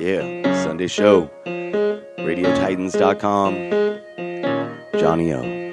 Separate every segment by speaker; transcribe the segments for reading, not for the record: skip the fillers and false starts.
Speaker 1: Yeah, Sunday show. RadioTitans.com. Johnny O.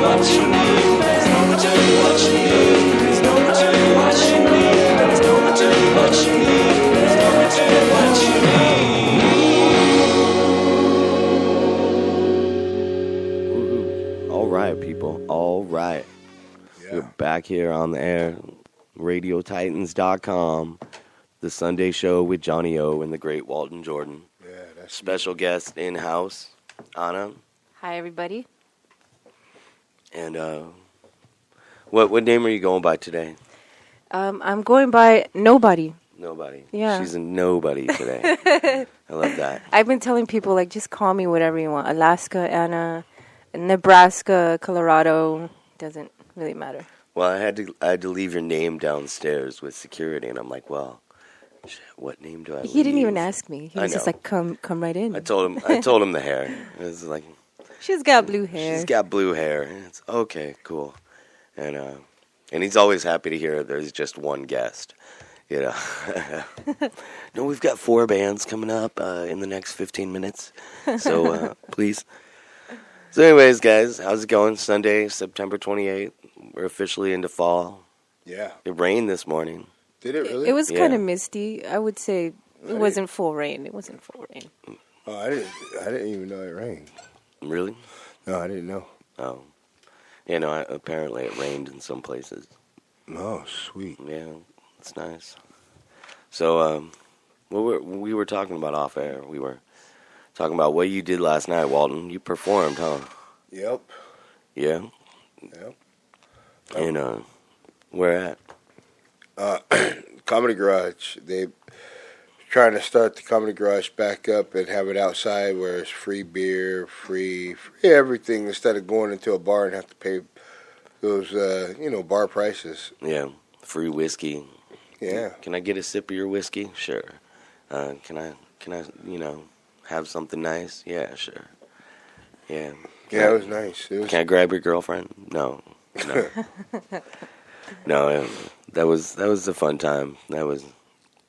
Speaker 2: What you need.
Speaker 1: back here on the air, RadioTitans.com, the Sunday show with Johnny O and the great Walton Jordan.
Speaker 2: Yeah, that's
Speaker 1: special guest in-house, Anna.
Speaker 3: Hi, everybody.
Speaker 1: And what name are you going by today?
Speaker 3: I'm going by Nobody.
Speaker 1: Nobody.
Speaker 3: Yeah.
Speaker 1: She's a nobody today. I love that.
Speaker 3: I've been telling people, like, just call me whatever you want. Alaska, Anna, Nebraska, Colorado. Doesn't really matter.
Speaker 1: Well, I had to leave your name downstairs with security, and I'm like, well, shit, what name do I leave?
Speaker 3: He didn't even ask me. He was just like, come right in.
Speaker 1: I told him the hair. It was like,
Speaker 3: she's got blue hair.
Speaker 1: She's got blue hair. It's okay, cool. And he's always happy to hear there's just one guest. You know. No, we've got 4 bands coming up in the next 15 minutes. So please. So anyways, guys, how's it going? Sunday, September 28th. We're officially into fall.
Speaker 2: Yeah.
Speaker 1: It rained this morning.
Speaker 2: Did it really?
Speaker 3: It was kind of misty. I would say it wasn't full rain. It wasn't full rain.
Speaker 2: Oh, I didn't even know it rained.
Speaker 1: Really?
Speaker 2: No, I didn't know.
Speaker 1: Oh. Yeah, no, apparently it rained in some places.
Speaker 2: Oh, sweet.
Speaker 1: Yeah, it's nice. So, we were talking about off air. We were talking about what you did last night, Walton. You performed, huh?
Speaker 2: Yep.
Speaker 1: Yeah?
Speaker 2: Yep.
Speaker 1: And, where at?
Speaker 2: Comedy Garage. They trying to start the Comedy Garage back up and have it outside where it's free beer, free everything, instead of going into a bar and have to pay those, bar prices.
Speaker 1: Yeah, free whiskey.
Speaker 2: Yeah.
Speaker 1: Can I get a sip of your whiskey? Sure. Can I, have something nice? Yeah, sure. Yeah.
Speaker 2: Yeah, it was nice.
Speaker 1: Can I grab your girlfriend? No. No, that was a fun time. That was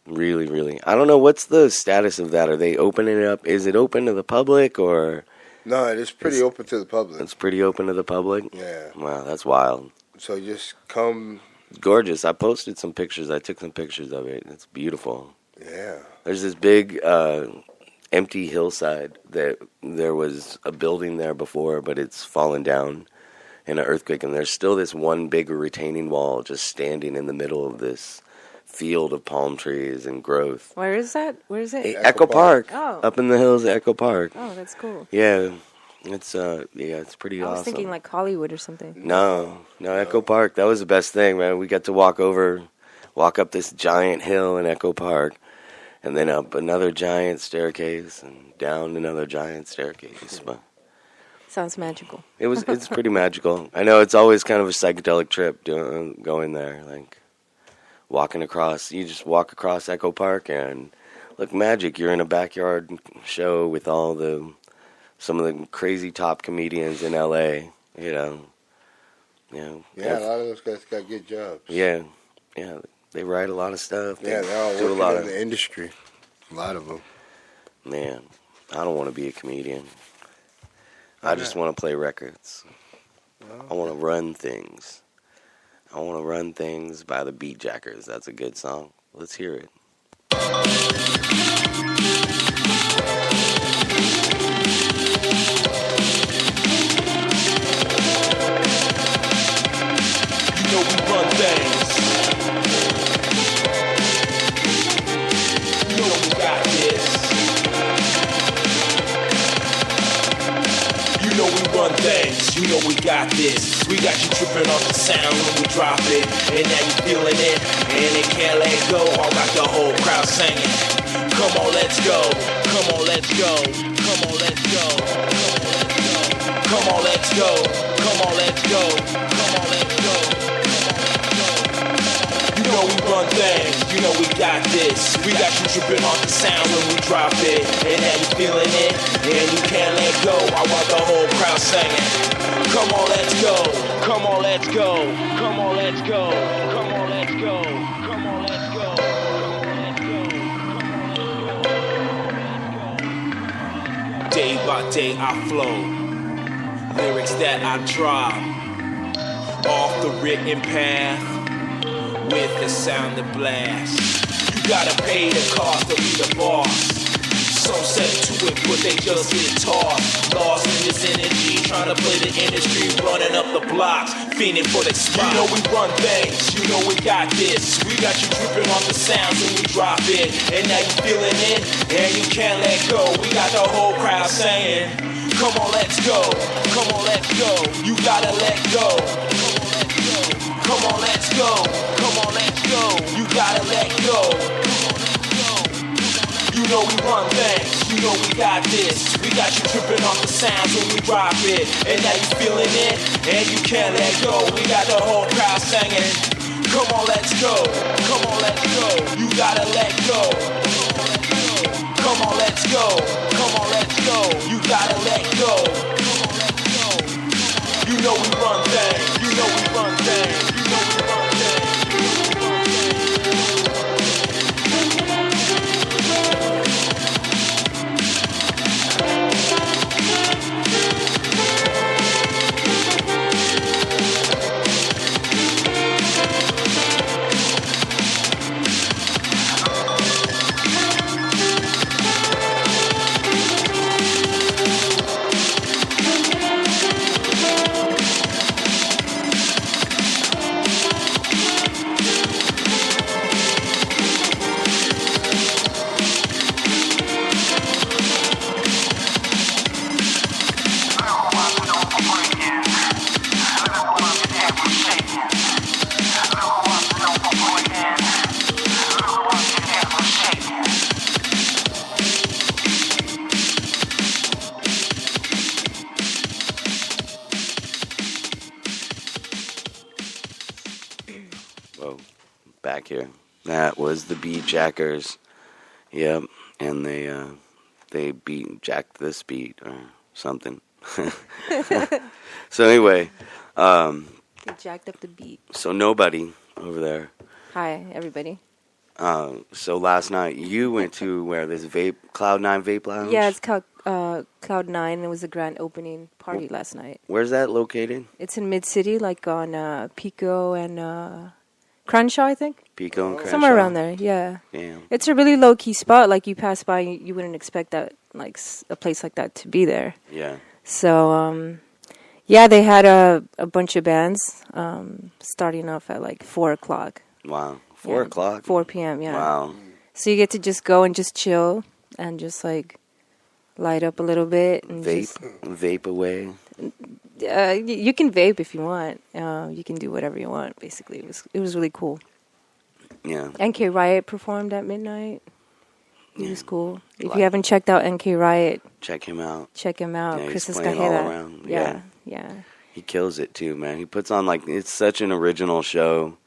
Speaker 1: really, really. I don't know, what's the status of that? Are they opening it up? Is it open to the public or?
Speaker 2: No, it's pretty open to the public.
Speaker 1: It's pretty open to the public?
Speaker 2: Yeah.
Speaker 1: Wow, that's wild.
Speaker 2: So just come.
Speaker 1: It's gorgeous. I posted some pictures. I took some pictures of it. It's beautiful.
Speaker 2: Yeah.
Speaker 1: There's this big empty hillside that there was a building there before, but it's fallen down in an earthquake, and there's still this one big retaining wall just standing in the middle of this field of palm trees and growth.
Speaker 3: Where is that? Where is it?
Speaker 1: Echo Park.
Speaker 3: Oh.
Speaker 1: Up in the hills of Echo Park.
Speaker 3: Oh, that's cool.
Speaker 1: Yeah. It's it's pretty awesome.
Speaker 3: I was thinking like Hollywood or something.
Speaker 1: No, Echo Park. That was the best thing, man. We got to walk up this giant hill in Echo Park, and then up another giant staircase and down another giant staircase. But
Speaker 3: sounds magical.
Speaker 1: It's pretty magical. I know it's always kind of a psychedelic trip going there, like walking across. You just walk across Echo Park and look, magic. You're in a backyard show with some of the crazy top comedians in L.A.,
Speaker 2: Yeah, a lot of those guys got good jobs.
Speaker 1: Yeah, they write a lot of stuff.
Speaker 2: They're all
Speaker 1: do
Speaker 2: working in the industry. A lot of them.
Speaker 1: Man, I don't want to be a comedian. I just want to play records. I want to run things. I want to run things by the Beat Jackers. That's a good song. Let's hear it.
Speaker 4: You know we run things. You know we got this. You know we run things. You know we got this. We got you tripping off the sound when we drop it, and now you feeling it, and it can't let go. I got the whole crowd singing. Come on, let's go. Come on, let's go. Come on, let's go. Come on, let's go. Come on, let's go. Come on, let's go. You know we run things, you know we got this. We got you tripping off the sound when we drop it, and now you feeling it, and you can't let go. I want the whole crowd singing. Come on, let's go. Come on, let's go. Come on, let's go. Come on, let's go. Come on, let's go. Day by day I flow, lyrics that I drop off the written path with the sound of blast. You gotta pay the cost to be the boss. Some set to it, but they just get tossed. Lost in this energy, trying to play the industry, running up the blocks, fiending for the spot. You know we run things, you know we got this. We got you tripping off the sounds when we drop it. And now you feeling it, and you can't let go. We got the whole crowd saying, come on, let's go. Come on, let's go. You gotta let go. Come on, let's go. Come on, let's go. You gotta let go. You know we run things, you know we got this. We got you tripping off the sounds when we drop it. And now you feeling it, and you can't let go. We got the whole crowd singing, come on, let's go. Come on, let's go. You gotta let go. Come on, let's go. Come on, let's go. You gotta let go. You know we run things, you know we run things, you know we run things.
Speaker 1: Back here. That was the Beat Jackers. Yep, and they jacked this beat or something. So anyway,
Speaker 3: They jacked up the beat.
Speaker 1: so nobody over there.
Speaker 3: Hi, everybody.
Speaker 1: So last night you went to where this Cloud9 Vape Lounge.
Speaker 3: Yeah, it's called Cloud9. It was a grand opening party last night.
Speaker 1: Where's that located?
Speaker 3: It's in Mid-City, like on Pico and Crenshaw, I think.
Speaker 1: Pico and Crenshaw.
Speaker 3: Somewhere around there, yeah.
Speaker 1: Yeah.
Speaker 3: It's a really low-key spot. Like, you pass by, you wouldn't expect that, like, a place like that to be there.
Speaker 1: Yeah.
Speaker 3: So, yeah, they had a bunch of bands starting off at, like, 4 o'clock.
Speaker 1: Wow. 4 o'clock?
Speaker 3: 4 p.m., yeah.
Speaker 1: Wow.
Speaker 3: So you get to just go and just chill and just, like, light up a little bit. And
Speaker 1: Vape away.
Speaker 3: You can vape if you want. You can do whatever you want, basically. It was really cool.
Speaker 1: Yeah.
Speaker 3: NK Riot performed at midnight. He was cool. If
Speaker 1: Like-
Speaker 3: you haven't checked out NK Riot,
Speaker 1: Check him out.
Speaker 3: check him out.
Speaker 1: Yeah,
Speaker 3: Chris
Speaker 1: he's playing all
Speaker 3: Escajeda.
Speaker 1: around.
Speaker 3: Yeah.
Speaker 1: He kills it too, man. He puts on it's such an original show.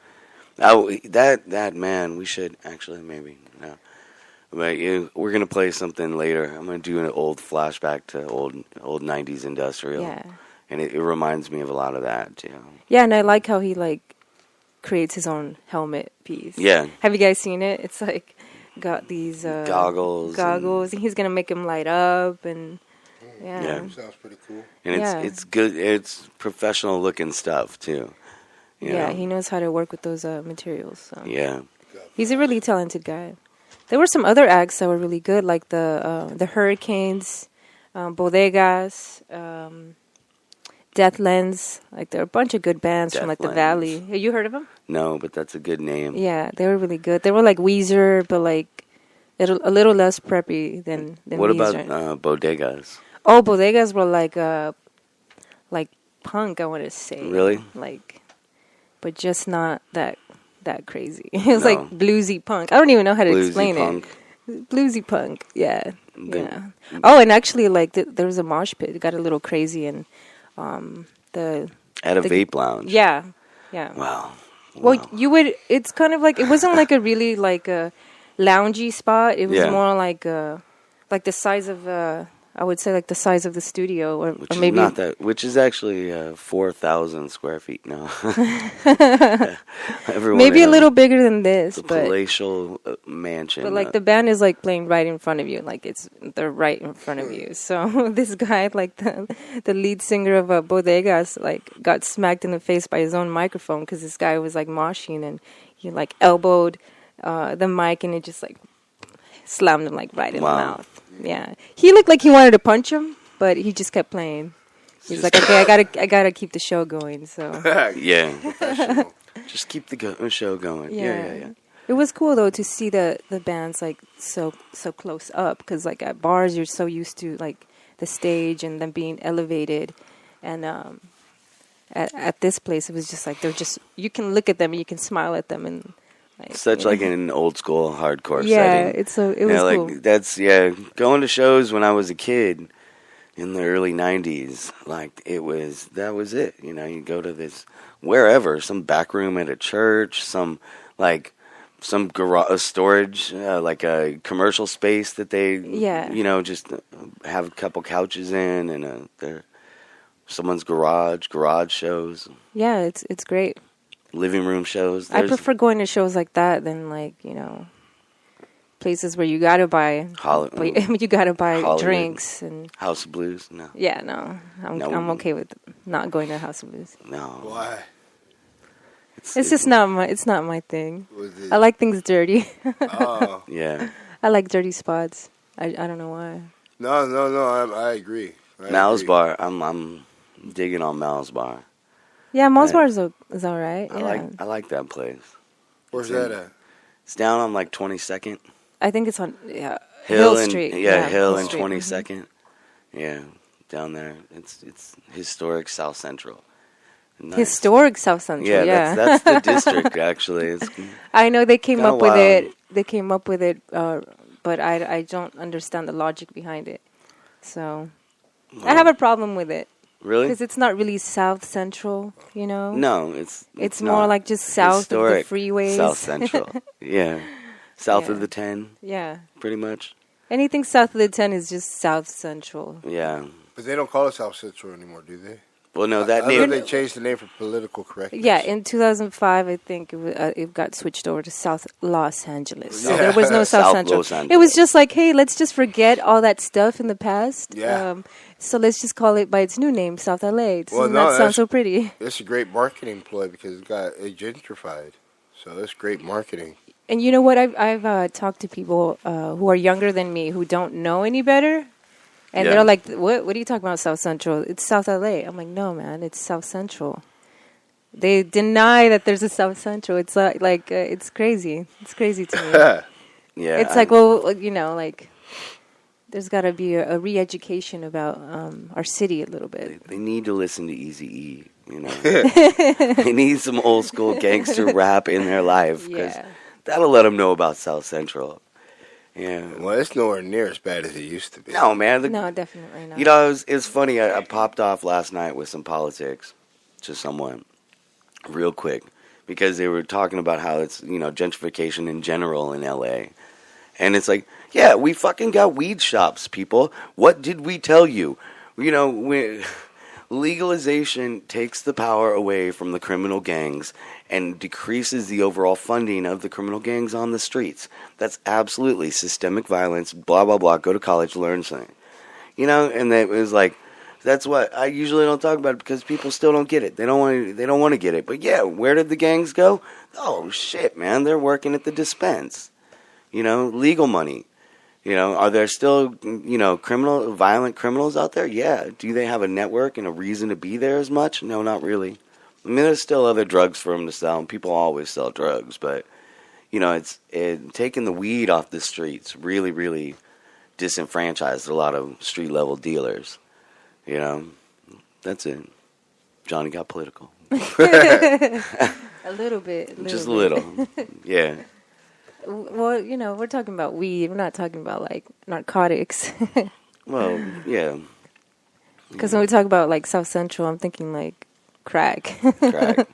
Speaker 1: Oh, that man, we should actually maybe no. But we're gonna play something later. I'm gonna do an old flashback to old '90s industrial.
Speaker 3: Yeah.
Speaker 1: And it reminds me of a lot of that too.
Speaker 3: Yeah, and I like how he like creates his own helmet piece.
Speaker 1: Yeah.
Speaker 3: Have you guys seen it? It's like got these
Speaker 1: Goggles.
Speaker 3: and he's gonna make them light up and yeah.
Speaker 2: Sounds pretty cool.
Speaker 1: And it's good. It's professional looking stuff too. You know?
Speaker 3: He knows how to work with those materials. So.
Speaker 1: Yeah.
Speaker 3: He's a really talented guy. There were some other acts that were really good, like the Hurricanes, Bodegas, Deathlands. Like there are a bunch of good bands from like the
Speaker 1: Deathlands.
Speaker 3: Valley. Have you heard of them?
Speaker 1: No, but that's a good name.
Speaker 3: Yeah, they were really good. They were like Weezer, but like a little less preppy than
Speaker 1: What
Speaker 3: Weezer.
Speaker 1: about Bodegas?
Speaker 3: Oh, Bodegas were like punk, I want to say.
Speaker 1: Really?
Speaker 3: Like, but just not that crazy. It was
Speaker 1: No.
Speaker 3: like bluesy punk. I don't even know how to
Speaker 1: Bluesy
Speaker 3: explain
Speaker 1: punk.
Speaker 3: it. Bluesy punk, yeah.
Speaker 1: Then-
Speaker 3: Yeah. Oh, and actually, like there was a mosh pit. It got a little crazy, and the
Speaker 1: At a vape lounge.
Speaker 3: yeah.
Speaker 1: Wow.
Speaker 3: Well,
Speaker 1: Wow.
Speaker 3: you would. It's kind of like it wasn't like a really like a loungy spot. It was
Speaker 1: Yeah.
Speaker 3: more like the size of I would say like the size of the studio, or
Speaker 1: Which
Speaker 3: maybe
Speaker 1: is not that. Which is actually 4,000 square feet. No. Everyone
Speaker 3: maybe a
Speaker 1: in
Speaker 3: little bigger than this,
Speaker 1: the
Speaker 3: but
Speaker 1: palatial mansion.
Speaker 3: like the band is like playing right in front of you, like they're right in front of you. So this guy, like the lead singer of Bodegas, like got smacked in the face by his own microphone because this guy was like moshing and he like elbowed the mic and it just like slammed him like right in the
Speaker 1: Wow.
Speaker 3: mouth. Yeah, he looked like he wanted to punch him, but he just kept playing. He's like, okay, I gotta keep the show going. So
Speaker 1: Yeah.
Speaker 2: Professional.
Speaker 1: Just keep the show going. Yeah.
Speaker 3: It was cool though to see the bands like so close up, because like at bars you're so used to like the stage and them being elevated, and at this place it was just like you can look at them and you can smile at them, and like,
Speaker 1: Such like an old school hardcore
Speaker 3: yeah,
Speaker 1: setting.
Speaker 3: it was
Speaker 1: like
Speaker 3: cool.
Speaker 1: that's going to shows when I was a kid in the early 90s, like that was it. You know, you go to this wherever, some back room at a church, some garage storage, like a commercial space that they, just have a couple couches in, and someone's garage shows.
Speaker 3: Yeah, it's great.
Speaker 1: Living room shows.
Speaker 3: I prefer going to shows like that than like, places where you gotta buy you gotta buy
Speaker 1: Hollywood.
Speaker 3: Drinks and
Speaker 1: House of Blues. No.
Speaker 3: Yeah, no. I'm okay with not going to House of Blues.
Speaker 1: No.
Speaker 2: Why?
Speaker 3: It's just not my thing. I like things dirty.
Speaker 2: Oh.
Speaker 1: Yeah.
Speaker 3: I like dirty spots. I don't know why.
Speaker 2: No. I agree.
Speaker 1: Mal's Bar. I'm digging on Mal's Bar.
Speaker 3: Yeah, Mal's Bar is all right.
Speaker 1: I like that place.
Speaker 2: Where's that at?
Speaker 1: It's down on like 22nd.
Speaker 3: I think it's on Hill Street.
Speaker 1: Hill and
Speaker 3: Street.
Speaker 1: 22nd. Yeah, down there. It's historic South Central. Nice.
Speaker 3: Historic South Central. Yeah,
Speaker 1: that's the district actually.
Speaker 3: I know they came up with
Speaker 1: wild.
Speaker 3: it. They came up with it, but I don't understand the logic behind it. So I have a problem with it.
Speaker 1: Really?
Speaker 3: Because it's not really South Central,
Speaker 1: No,
Speaker 3: it's more like just south
Speaker 1: historic
Speaker 3: of the freeways.
Speaker 1: South Central. Yeah. South of
Speaker 3: Yeah.
Speaker 1: the 10.
Speaker 3: Yeah.
Speaker 1: Pretty much.
Speaker 3: Anything south of the 10 is just South Central.
Speaker 1: Yeah.
Speaker 2: But they don't call it South Central anymore, do they?
Speaker 1: Well, no, that
Speaker 2: I know
Speaker 1: name.
Speaker 2: they changed the name for political correctness.
Speaker 3: Yeah, in 2005, I think it got switched over to South Los Angeles. So
Speaker 2: Yeah.
Speaker 3: there was no South
Speaker 1: South
Speaker 3: Central.
Speaker 1: Los Angeles.
Speaker 3: It was just like, hey, let's just forget all that stuff in the past.
Speaker 2: Yeah.
Speaker 3: So let's just call it by its new name, South LA. It
Speaker 2: Well,
Speaker 3: does
Speaker 2: no,
Speaker 3: not sound
Speaker 2: that's-
Speaker 3: so pretty.
Speaker 2: It's a great marketing ploy because it gentrified. So it's great marketing.
Speaker 3: And you know what? I've talked to people who are younger than me who don't know any better. And
Speaker 1: Yeah.
Speaker 3: they're like, what are you talking about, South Central? It's South LA. I'm like, no, man, it's South Central. They deny that there's a South Central. It's it's crazy. It's crazy to me.
Speaker 1: Yeah.
Speaker 3: It's like, well, like, there's got to be a re-education about our city a little bit.
Speaker 1: They need to listen to Eazy-E, They need some old school gangster rap in their life. Because that'll let them know about South Central. Yeah.
Speaker 2: Well, it's nowhere near as bad as it used to be.
Speaker 1: No, man.
Speaker 3: No, definitely not.
Speaker 1: It was funny. I popped off last night with some politics to someone real quick because they were talking about how it's, gentrification in general in L.A. And it's like, yeah, we fucking got weed shops, people. What did we tell you? Legalization takes the power away from the criminal gangs and decreases the overall funding of the criminal gangs on the streets. That's absolutely systemic violence, blah, blah, blah. Go to college, learn something. And it was like, that's what I usually don't talk about because people still don't get it. They don't want to get it. But yeah, where did the gangs go? Oh, shit, man. They're working at the dispense. Legal money. Are there still, violent criminals out there? Yeah. Do they have a network and a reason to be there as much? No, not really. I mean, there's still other drugs for them to sell, and people always sell drugs. But, it's taking the weed off the streets really, really disenfranchised a lot of street-level dealers. That's it. Johnny got political.
Speaker 3: A little bit.
Speaker 1: Just a little. Yeah.
Speaker 3: Well, we're talking about weed. We're not talking about, like, narcotics.
Speaker 1: Well, yeah.
Speaker 3: Because when we talk about, like, South Central, I'm thinking, like, crack.
Speaker 1: Crack.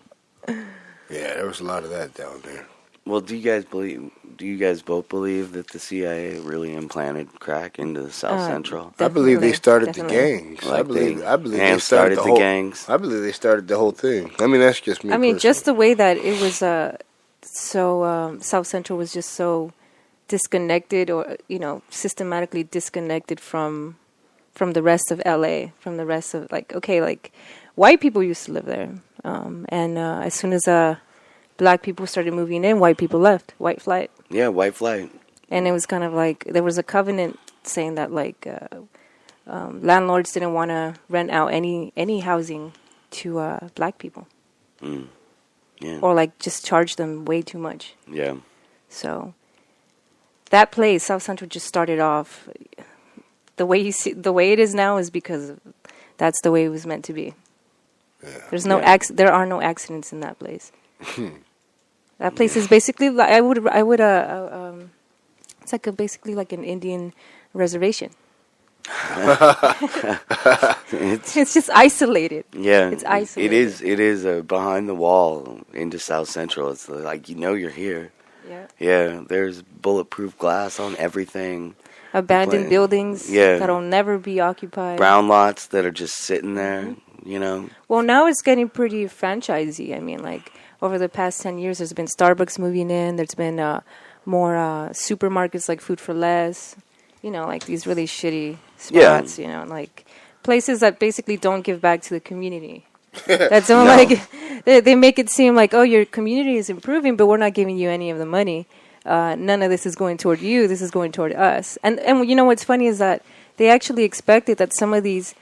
Speaker 2: Yeah, there was a lot of that down there.
Speaker 1: Well, do you guys both believe that the CIA really implanted crack into the South Central?
Speaker 2: I believe they started
Speaker 3: definitely.
Speaker 2: the gangs.
Speaker 1: Like
Speaker 2: I believe
Speaker 1: they
Speaker 2: they started
Speaker 1: the
Speaker 2: whole
Speaker 1: gangs.
Speaker 2: I believe they started the whole thing. I mean, that's just me.
Speaker 3: I mean,
Speaker 2: personally.
Speaker 3: just the way that it was South Central was just so disconnected or, systematically disconnected from the rest of LA, from the rest of, like, white people used to live there. And as soon as black people started moving in, white people left. White flight.
Speaker 1: Yeah, white flight.
Speaker 3: And it was kind of like there was a covenant saying that like landlords didn't want to rent out any housing to black people,
Speaker 1: Yeah.
Speaker 3: or like just charge them way too much.
Speaker 1: Yeah.
Speaker 3: So that place, South Central, just started off the way the way it is now is because that's the way it was meant to be.
Speaker 2: Yeah.
Speaker 3: There's no
Speaker 1: Yeah.
Speaker 3: there are no accidents in that place. That place is basically like it's like basically like an Indian reservation. It's just isolated.
Speaker 1: Yeah,
Speaker 3: It's isolated.
Speaker 1: It is behind the wall into South Central. It's like you're here.
Speaker 3: Yeah.
Speaker 1: Yeah, there's bulletproof glass on everything.
Speaker 3: Abandoned buildings
Speaker 1: Yeah.
Speaker 3: that'll never be occupied.
Speaker 1: Brown lots that are just sitting there. You know.
Speaker 3: Well, now it's getting pretty franchisey. I mean, like over the past 10 years, there's been Starbucks moving in. There's been more supermarkets like Food for Less. You know, like these really shitty spots.
Speaker 1: Yeah.
Speaker 3: You know, like places that basically don't give back to the community. That don't
Speaker 1: No.
Speaker 3: like they make it seem like, oh, your community is improving, but we're not giving you any of the money. None of this is going toward you. This is going toward us. And you know what's funny is that they actually expected that some of these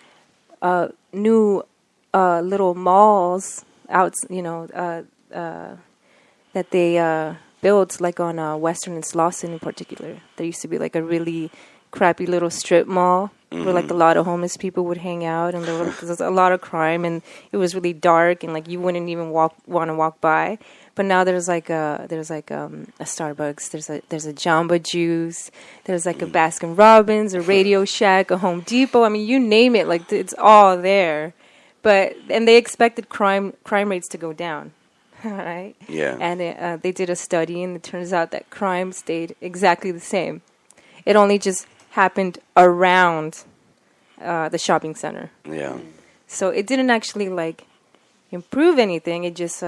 Speaker 3: new little malls out, that they built, like on Western and Slauson in particular. There used to be like a really crappy little strip mall where like a lot of homeless people would hang out, and there was a lot of crime, and it was really dark, and like you wouldn't even want to walk by. But now there's like a Starbucks, there's a Jamba Juice, there's like a Baskin Robbins, a Radio Shack, a Home Depot. I mean, you name it, like it's all there. And they expected crime rates to go down, right?
Speaker 1: Yeah.
Speaker 3: And they did a study, and it turns out that crime stayed exactly the same. It only just happened around the shopping center.
Speaker 1: Yeah.
Speaker 3: So it didn't actually like improve anything. It just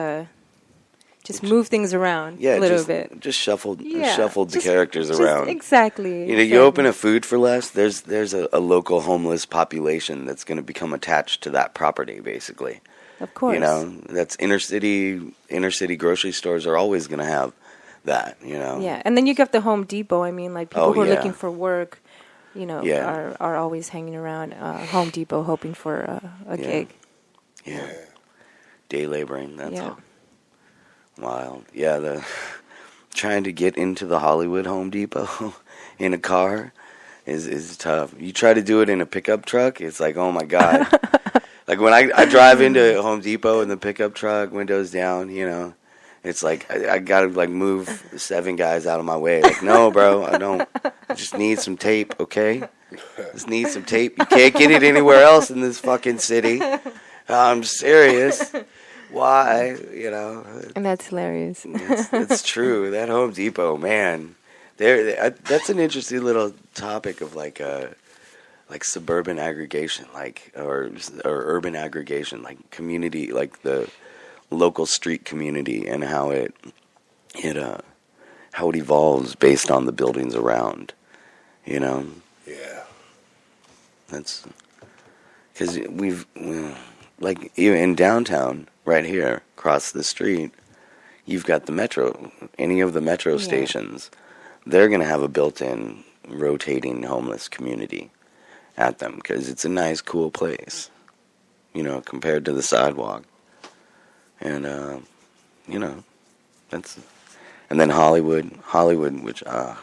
Speaker 3: moved things around a little bit.
Speaker 1: Just shuffled
Speaker 3: Yeah,
Speaker 1: the
Speaker 3: just-
Speaker 1: characters
Speaker 3: just
Speaker 1: around.
Speaker 3: Exactly.
Speaker 1: You know, you open a Food for Less, there's a local homeless population that's going to become attached to that property, basically.
Speaker 3: Of course.
Speaker 1: You know, that's inner city grocery stores are always going to have that, you know.
Speaker 3: Yeah, and then you got the Home Depot. I mean, like people
Speaker 1: Oh,
Speaker 3: who are
Speaker 1: yeah.
Speaker 3: looking for work, you know,
Speaker 1: Yeah.
Speaker 3: are always hanging around Home Depot hoping for a gig.
Speaker 1: Yeah. Day laboring, that's
Speaker 3: Yeah.
Speaker 1: all. Wild. Yeah, the trying to get into the Hollywood Home Depot in a car is tough. You try to do it in a pickup truck, it's like, oh my God. Like when I drive into Home Depot in the pickup truck, windows down, you know, it's like I gotta like move 7 guys out of my way. Like, no, bro, I just need some tape, okay? Just need some tape. You can't get it anywhere else in this fucking city. I'm serious. Why? You know.
Speaker 3: And that's hilarious.
Speaker 1: It's true. That Home Depot, man. That's an interesting little topic of like suburban aggregation, like or urban aggregation, like community, like the local street community, and how it evolves based on the buildings around. You know.
Speaker 2: Yeah.
Speaker 1: That's because like even in downtown, right here across the street, you've got the metro. Any of the metro stations, they're going to have a built-in rotating homeless community at them because it's a nice, cool place, you know, compared to the sidewalk. And you know, and then Hollywood, which I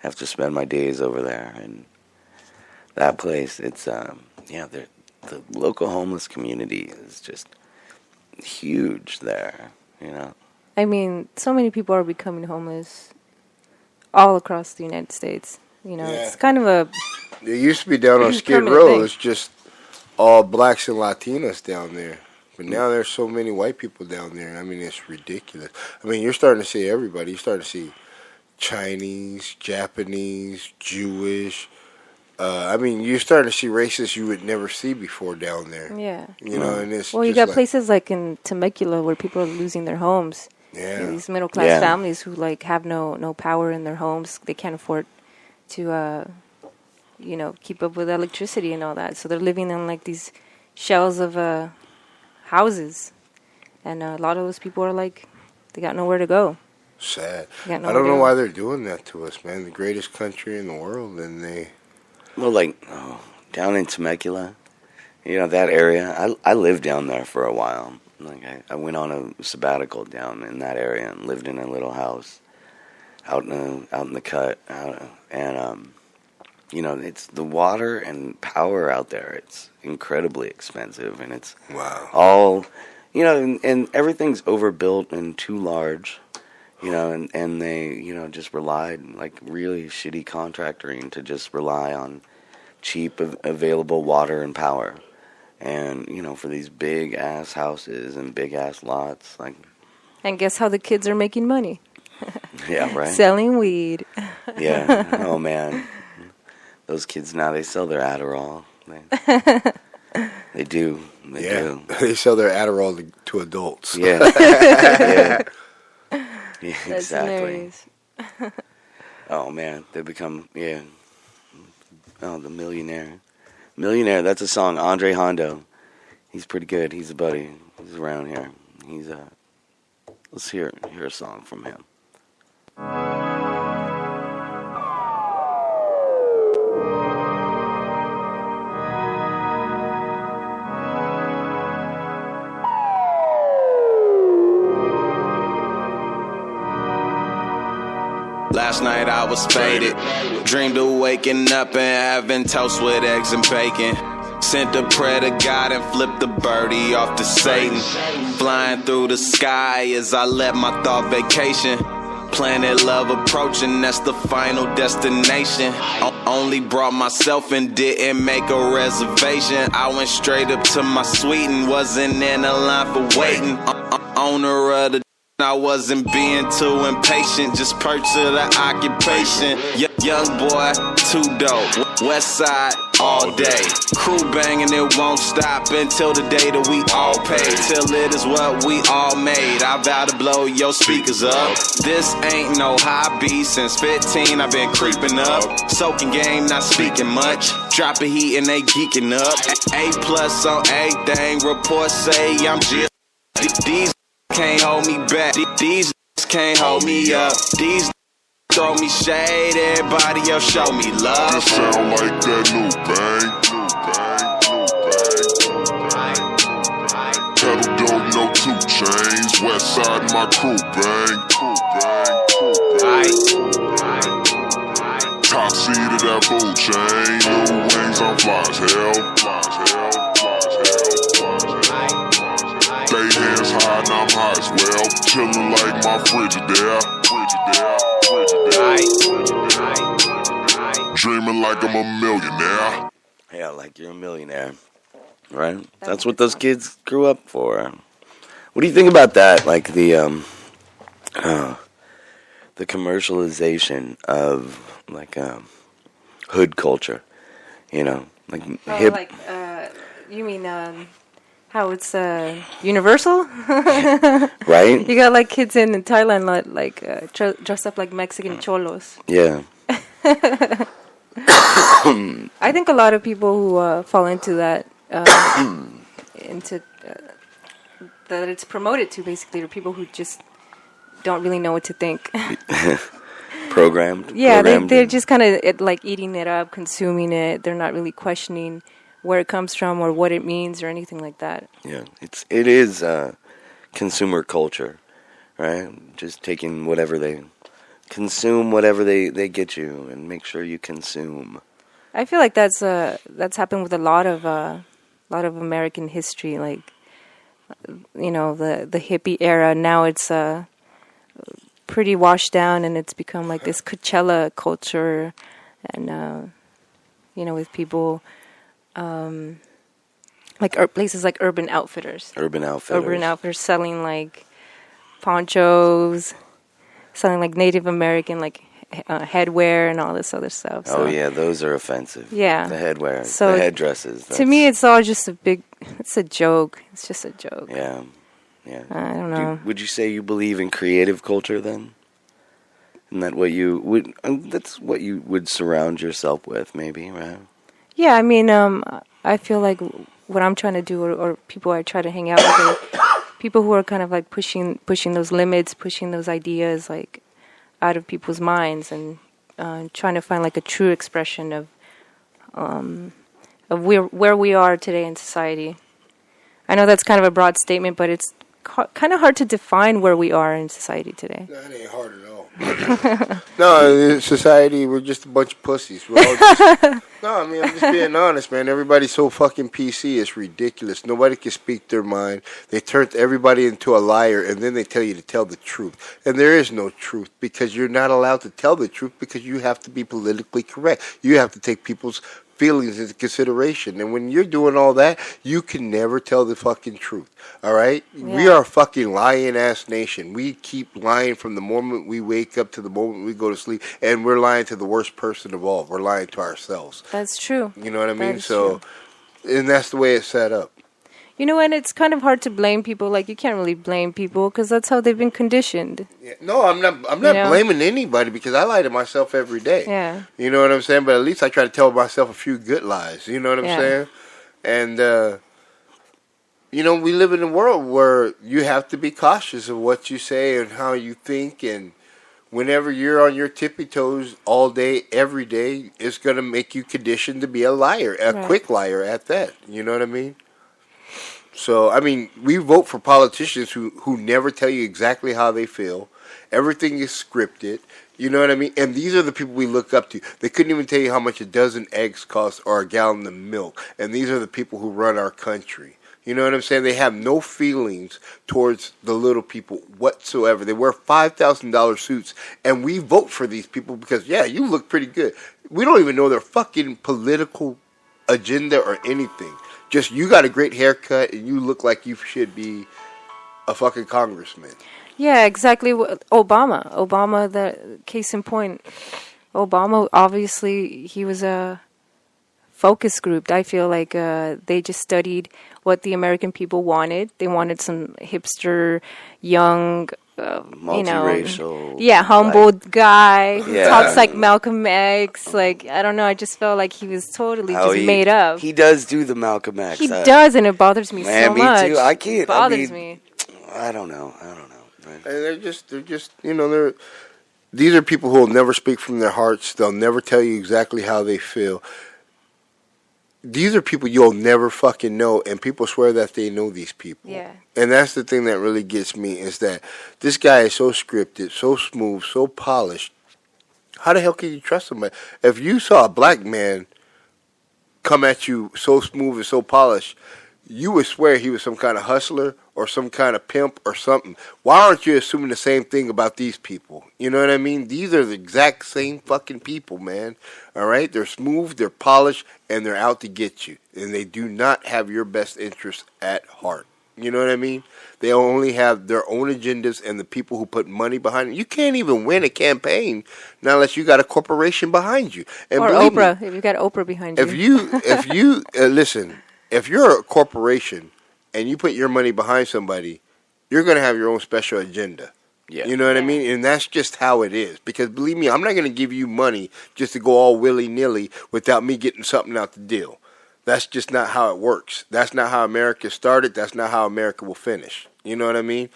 Speaker 1: have to spend my days over there, and that place, it's the local homeless community is just huge there, you know.
Speaker 3: I mean, so many people are becoming homeless all across the United States. You know,
Speaker 2: Yeah.
Speaker 3: it's kind of a
Speaker 2: It used to be down on Skid
Speaker 3: Permanent
Speaker 2: Row.
Speaker 3: thing.
Speaker 2: It's just all blacks and Latinos down there. But now there's so many white people down there. I mean, it's ridiculous. I mean, you're starting to see everybody. You're starting to see Chinese, Japanese, Jewish. I mean, you're starting to see races you would never see before down there.
Speaker 3: yeah.
Speaker 2: You know, and it's
Speaker 3: Well, you
Speaker 2: just
Speaker 3: got
Speaker 2: like,
Speaker 3: places like in Temecula where people are losing their homes. You know,
Speaker 2: Yeah.
Speaker 3: these middle class
Speaker 1: Yeah.
Speaker 3: families who like have no power in their homes. They can't afford to keep up with electricity and all that. So they're living in like these shells of houses, and a lot of those people are like they got nowhere to go.
Speaker 2: Sad.
Speaker 3: Got no
Speaker 2: I don't know
Speaker 3: idea.
Speaker 2: why they're doing that to us, man. The greatest country in the world, and they.
Speaker 1: Well, like down in Temecula, that area. I lived down there for a while. Like I went on a sabbatical down in that area and lived in a little house out in the cut, and it's the water and power out there. It's incredibly expensive, and it's
Speaker 2: Wow.
Speaker 1: all, and everything's overbuilt and too large, and they, just relied, like, really shitty contracting to just rely on cheap available water and power. And, for these big-ass houses and big-ass lots, like...
Speaker 3: And guess how the kids are making money?
Speaker 1: Yeah, right?
Speaker 3: Selling weed.
Speaker 1: Yeah. Oh, man. Those kids now, they sell their Adderall. They do. They do.
Speaker 2: They sell their Adderall to adults.
Speaker 1: Yeah. Yeah. Yeah,
Speaker 3: That's
Speaker 1: exactly.
Speaker 3: hilarious.
Speaker 1: Oh, man. They become, oh, the millionaire. Millionaire, that's a song. Andre Hondo. He's pretty good. He's a buddy. He's around here. Let's hear a song from him.
Speaker 4: Last night I was faded. Dreamed of waking up and having toast with eggs and bacon. Sent a prayer to God and flipped the birdie off to Satan. Flying through the sky as I let my thought vacation. Planet love approaching, that's the final destination. Only brought myself and didn't make a reservation. I went straight up to my suite and wasn't in a line for waiting. Owner of the I wasn't being too impatient, just perch to the occupation. Young boy, too dope. West side all day. Crew banging, it won't stop until the day that we all pay. Till it is what we all made. I vow to blow your speakers up. This ain't no hobby. Since 15, I've been creeping up. Soaking game, not speaking much. Dropping heat and they geeking up. A+ on everything. Reports say I'm just. These can't hold me back. These can't hold me up. These throw me shade. Everybody else show me love.
Speaker 5: This sound like that new bang. Pedal dope, no 2 chains. West side, my crew bang. Top seed of that bull chain. New wings, I'm fly as hell. Stay hands high and I'm high as well. Chillin' like my Frigidaire. Dreaming like I'm a millionaire.
Speaker 1: Yeah, like you're a millionaire. Right? That's what those kids grew up for. What do you think about that? Like the commercialization of like hood culture, like hip.
Speaker 3: Like, you mean how it's universal?
Speaker 1: Right?
Speaker 3: You got like kids in Thailand like dressed up like Mexican cholos.
Speaker 1: Yeah.
Speaker 3: I think a lot of people who fall into that, that it's promoted to, basically, are people who just don't really know what to think.
Speaker 1: Programmed.
Speaker 3: Yeah, they're just kind of like eating it up, consuming it. They're not really questioning where it comes from or what it means or anything like that.
Speaker 1: Yeah, it is consumer culture, right? Just taking whatever they consume, whatever they get you, and make sure you consume.
Speaker 3: I feel like that's happened with a lot of American history, like the hippie era. Now it's pretty washed down, and it's become like this Coachella culture, and with people. Like places like Urban Outfitters selling like ponchos, selling like Native American like headwear and all this other stuff. So,
Speaker 1: oh yeah, those are offensive.
Speaker 3: Yeah,
Speaker 1: the headwear,
Speaker 3: so
Speaker 1: the headdresses.
Speaker 3: To me, it's all just it's a joke. It's just a joke.
Speaker 1: Yeah.
Speaker 3: I don't know.
Speaker 1: Would you say you believe in creative culture then? Isn't that what you would? That's what you would surround yourself with, maybe, right?
Speaker 3: Yeah, I mean, I feel like what I'm trying to do, or people I try to hang out with, people who are kind of like pushing those limits, pushing those ideas like out of people's minds, and trying to find like a true expression of where we are today in society. I know that's kind of a broad statement, but it's kind of hard to define where we are in society today.
Speaker 2: That ain't hard at all. No, in society, we're just a bunch of pussies. We're all just, no, I mean, I'm just being honest, man. Everybody's so fucking PC, it's ridiculous. Nobody can speak their mind. They turned everybody into a liar, and then they tell you to tell the truth. And there is no truth, because you're not allowed to tell the truth, because you have to be politically correct. You have to take people's feelings into consideration. And when you're doing all that, you can never tell the fucking truth. All right? Yeah. We are a fucking lying ass nation. We keep lying from the moment we wake up to the moment we go to sleep, and we're lying to the worst person of all. We're lying to ourselves.
Speaker 3: That's true.
Speaker 2: You know what I mean? So, and that's the way it's set up.
Speaker 3: You know, and it's kind of hard to blame people. Like, you can't really blame people because that's how they've been conditioned.
Speaker 2: Yeah. No, I'm not blaming anybody, because I lie to myself every day.
Speaker 3: Yeah.
Speaker 2: You know what I'm saying? But at least I try to tell myself a few good lies. You know what I'm saying? And, you know, we live in a world where you have to be cautious of what you say and how you think. And whenever you're on your tippy toes all day, every day, it's going to make you conditioned to be a liar, a quick liar at that. You know what I mean? So, I mean, we vote for politicians who never tell you exactly how they feel. Everything is scripted. You know what I mean? And these are the people we look up to. They couldn't even tell you how much a dozen eggs cost or a gallon of milk. And these are the people who run our country. You know what I'm saying? They have no feelings towards the little people whatsoever. They wear $5,000 suits. And we vote for these people because, yeah, you look pretty good. We don't even know their fucking political agenda or anything. Just, you got a great haircut and you look like you should be a fucking congressman.
Speaker 3: Yeah, exactly. Obama, the case in point. Obama, obviously, he was a focus group. I feel like they just studied what the American people wanted. They wanted some hipster, young,
Speaker 1: multiracial,
Speaker 3: humble guy who talks like Malcolm X. Like, I don't know. I just felt like he was totally made up.
Speaker 1: He does do the Malcolm X.
Speaker 3: He does, and it bothers me so much.
Speaker 1: Me too. I can't.
Speaker 3: It bothers me.
Speaker 1: I don't know.
Speaker 2: And they're just, you know, these are people who will never speak from their hearts. They'll never tell you exactly how they feel. These are people you'll never fucking know, and people swear that they know these people.
Speaker 3: Yeah.
Speaker 2: And that's the thing that really gets me, is that this guy is so scripted, so smooth, so polished. How the hell can you trust him? If you saw a black man come at you so smooth and so polished, you would swear he was some kind of hustler or some kind of pimp or something. Why aren't you assuming the same thing about these people? You know what I mean? These are the exact same fucking people, man. All right? They're smooth, they're polished, and they're out to get you. And they do not have your best interest at heart. You know what I mean? They only have their own agendas and the people who put money behind it. You can't even win a campaign not unless you got a corporation behind you. And
Speaker 3: or Oprah, if you got Oprah behind you.
Speaker 2: If you listen, if you're a corporation and you put your money behind somebody, you're going to have your own special agenda. Yeah. You know what I mean? And that's just how it is. Because believe me, I'm not going to give you money just to go all willy-nilly without me getting something out the deal. That's just not how it works. That's not how America started. That's not how America will finish. You know what I mean?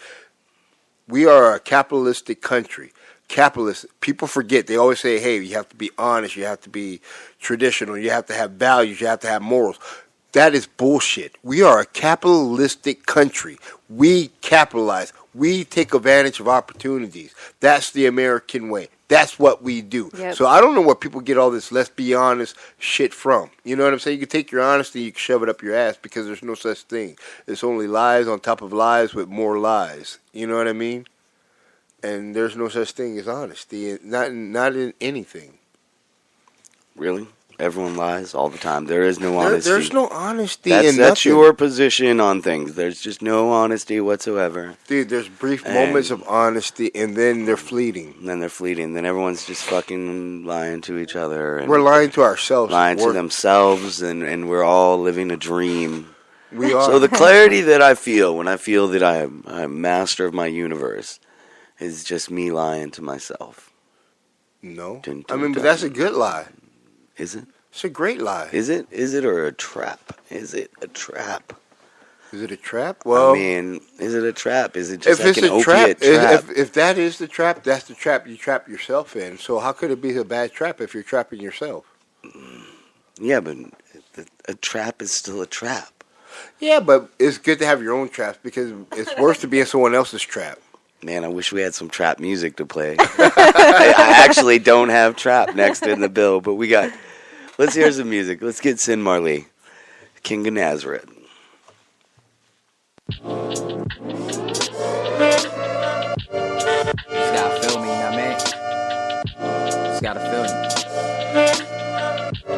Speaker 2: We are a capitalistic country. Capitalist. People forget. They always say, hey, you have to be honest. You have to be traditional. You have to have values. You have to have morals. That is bullshit. We are a capitalistic country. We capitalize. We take advantage of opportunities. That's the American way. That's what we do. Yep. So I don't know where people get all this let's be honest shit from. You know what I'm saying? You can take your honesty, you can shove it up your ass because there's no such thing. It's only lies on top of lies with more lies. You know what I mean? And there's no such thing as honesty. Not in anything.
Speaker 1: Really? Everyone lies all the time. There is no honesty.
Speaker 2: There's no honesty
Speaker 1: in that's your position on things. There's just no honesty whatsoever.
Speaker 2: Dude, there's brief moments of honesty, and then they're fleeting.
Speaker 1: Then everyone's just fucking lying to each other. And
Speaker 2: we're lying to ourselves.
Speaker 1: Lying to themselves, and we're all living a dream.
Speaker 2: We are.
Speaker 1: So the clarity that I feel when I feel that I'm master of my universe is just me lying to myself.
Speaker 2: No. But that's a good lie.
Speaker 1: Is it?
Speaker 2: It's a great lie.
Speaker 1: Is it? Is it or a trap? Is it a trap?
Speaker 2: Is it a trap? Well,
Speaker 1: I mean, is it a trap? Is it just
Speaker 2: if
Speaker 1: like
Speaker 2: it's
Speaker 1: an
Speaker 2: a trap,
Speaker 1: opiate trap?
Speaker 2: if that is the trap, that's the trap you trap yourself in. So how could it be a bad trap if you're trapping yourself?
Speaker 1: Yeah, but a trap is still a trap.
Speaker 2: Yeah, but it's good to have your own traps because it's worse to be in someone else's trap.
Speaker 1: Man, I wish we had some trap music to play. I actually don't have trap next in the bill, but we got. Let's hear some music. Let's get Sin Marley, King of Nazareth.
Speaker 6: Just gotta feel me, you know what I mean? Just gotta feel me.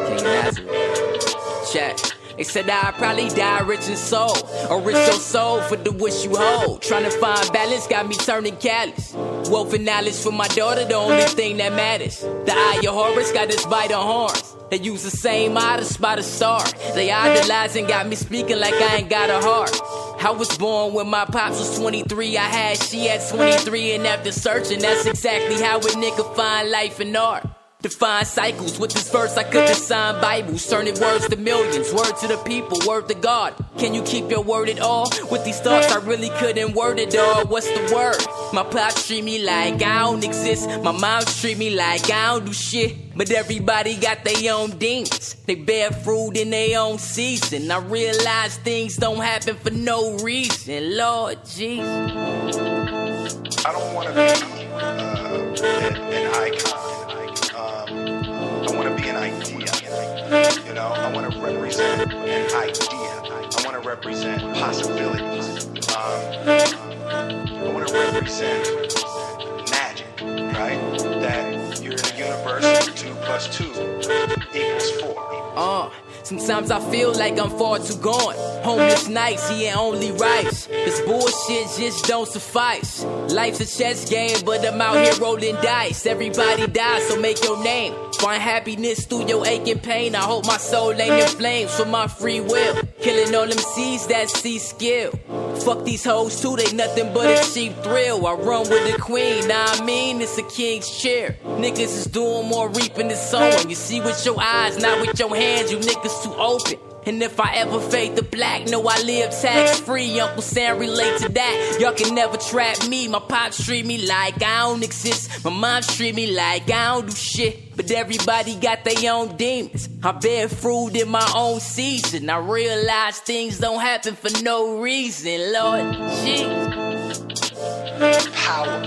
Speaker 6: King of Nazareth. Check. They said I'd probably die rich in soul, or rich your soul for the wish you hold. Trying to find balance got me turning callous. Wealth and knowledge for my daughter, the only thing that matters. The eye of Horus got us by the horns. They use the same eye to spot a star. They idolize and got me speaking like I ain't got a heart. I was born when my pops was 23. I had she at 23, and after searching, that's exactly how a nigga find life in art. Define cycles with this verse, I could design Bibles, turning words to millions, word to the people, word to God. Can you keep your word at all? With these thoughts, I really couldn't word it all. What's the word? My pops treat me like I don't exist. My mom treat me like I don't do shit. But everybody got their own demons. They bear fruit in their own season. I realize things don't happen for no reason. Lord Jesus.
Speaker 7: I don't want to be an icon. I want to be an idea, you know, I want to represent an idea, I want to represent possibilities, I want to represent magic, right, that you're in a universe, 2 + 2 = 4.
Speaker 6: Sometimes I feel like I'm far too gone. Homeless nights, he ain't only rice. This bullshit just don't suffice. Life's a chess game, but I'm out here rolling dice. Everybody dies, so make your name. Find happiness through your aching pain. I hope my soul ain't in flames for my free will. Killing all them seeds that see skill. Fuck these hoes too, they nothing but a cheap thrill. I run with the queen, nah I mean it's a king's chair. Niggas is doing more reaping than sowing. You see with your eyes, not with your hands, you niggas too open. And if I ever fade to black, know I live tax free. Uncle Sam relate to that. Y'all can never trap me. My pops treat me like I don't exist. My mom treat me like I don't do shit. But everybody got their own demons. I bear fruit in my own season. I realize things don't happen for no reason. Lord Jesus.
Speaker 7: Power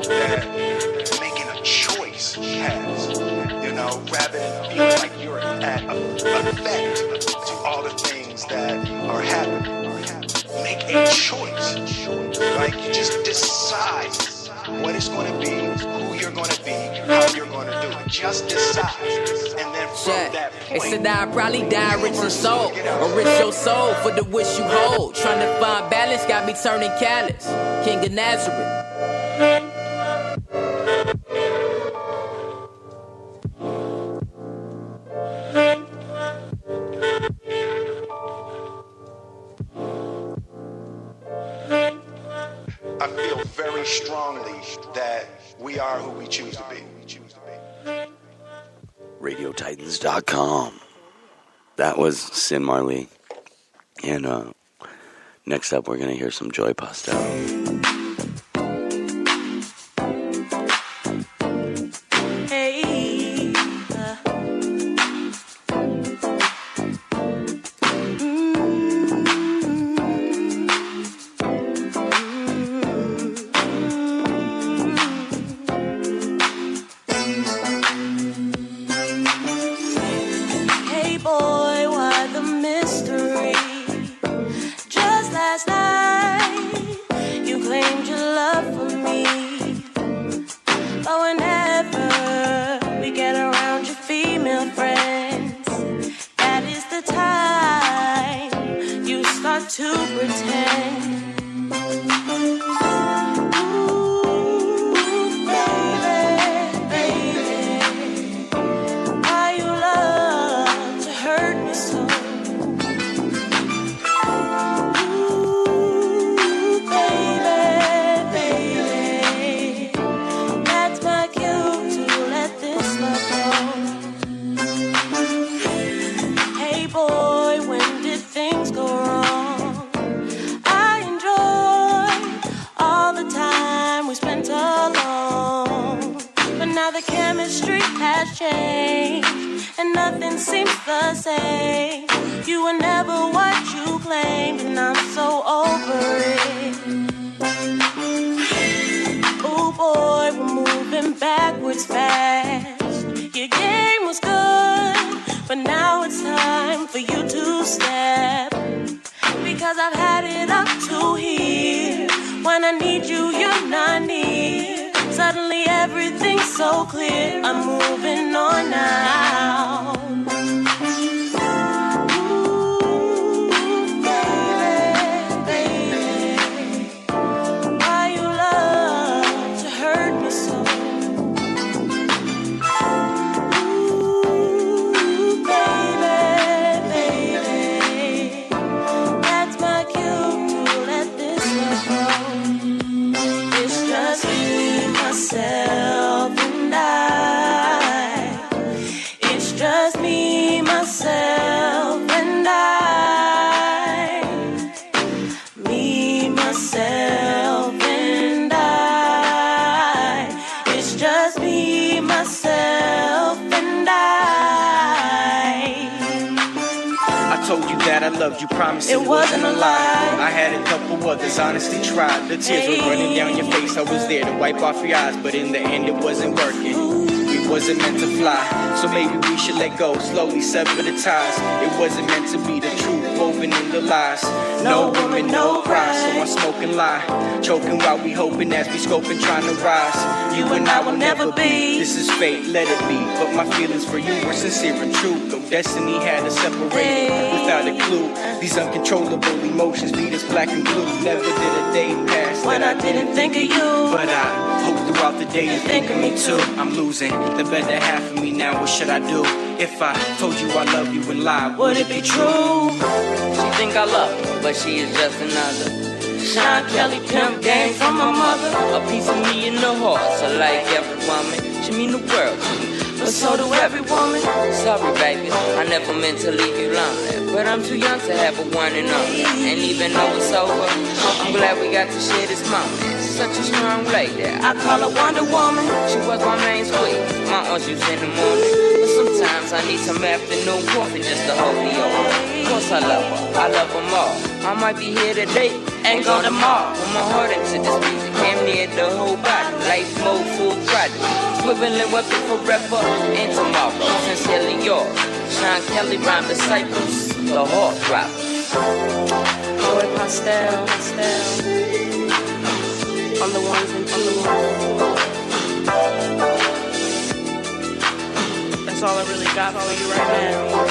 Speaker 7: that making a choice has, you know, rather than feeling like you're at effect to all the things that are happening. Make a choice. Like, you just decide what it's going to be, who you're going to be, how you're going to do it. Just decide. And then from that point,
Speaker 6: they said I'd probably die rich in soul, or rich your soul for the wish you hold. Trying to find balance got me turning callous. King of Nazareth.
Speaker 7: I feel very strongly that we are who we choose to be.
Speaker 1: RadioTitans.com. That was Sin Marley. And next up, we're going to hear some Joy Pastel.
Speaker 8: nothing seems the same. You were never what you claimed, and I'm so over it. Oh boy, we're moving backwards fast. Your game was good, but now it's time for you to step. Because I've had it up to here. When I need you, you're not near. Suddenly everything's so clear. I'm moving on now. Myself and I. It's just me, myself and I. Me, myself and I. It's just me, myself and
Speaker 9: I told you that I loved you, promised it wasn't a lie. I had a couple others, honestly tried. The tears were running down your face, I was there to wipe off your eyes, but in the end it wasn't working. We wasn't meant to fly, so maybe we should let go, slowly sever the ties. It wasn't meant to be the truth, woven in the lies. No woman, no cry, so I'm smoking lie. Choking while we hoping as we scoping, trying to rise. You and I will never be, this is fate, let it be. But my feelings for you were sincere and true. Though destiny had us separated without a clue. These uncontrollable emotions beat us black and blue. Never did a day pass
Speaker 8: when I didn't think of you.
Speaker 9: But I hope throughout the day you think of me too. I'm losing the better half of me now, what should I do? If I told you I love you and lied, would it be true?
Speaker 6: She think I love her, but she is just another Sean Kelly pimp game from my mother. A piece of me in the heart, so like every woman, she mean the world to me, but so do every woman. Sorry baby, I never meant to leave you lonely, but I'm too young to have a one and only. And even though it's over, I'm glad we got to share this moment. Such a strong lady, I call her Wonder Woman. She was my main squeeze, my orange juice in the morning. But sometimes I need some afternoon coffee just to hold me over. Of course I love her, I love them all. I might be here today, ain't go tomorrow. Put my heart into this music, came near the whole body. Life mode, full throttle, equivalent weapon forever and tomorrow. Sincerely yours, Sean Kelly, rhyme disciples, the heart drop.
Speaker 8: Joy pastel, on the ones and twos. That's all I really got for you right now.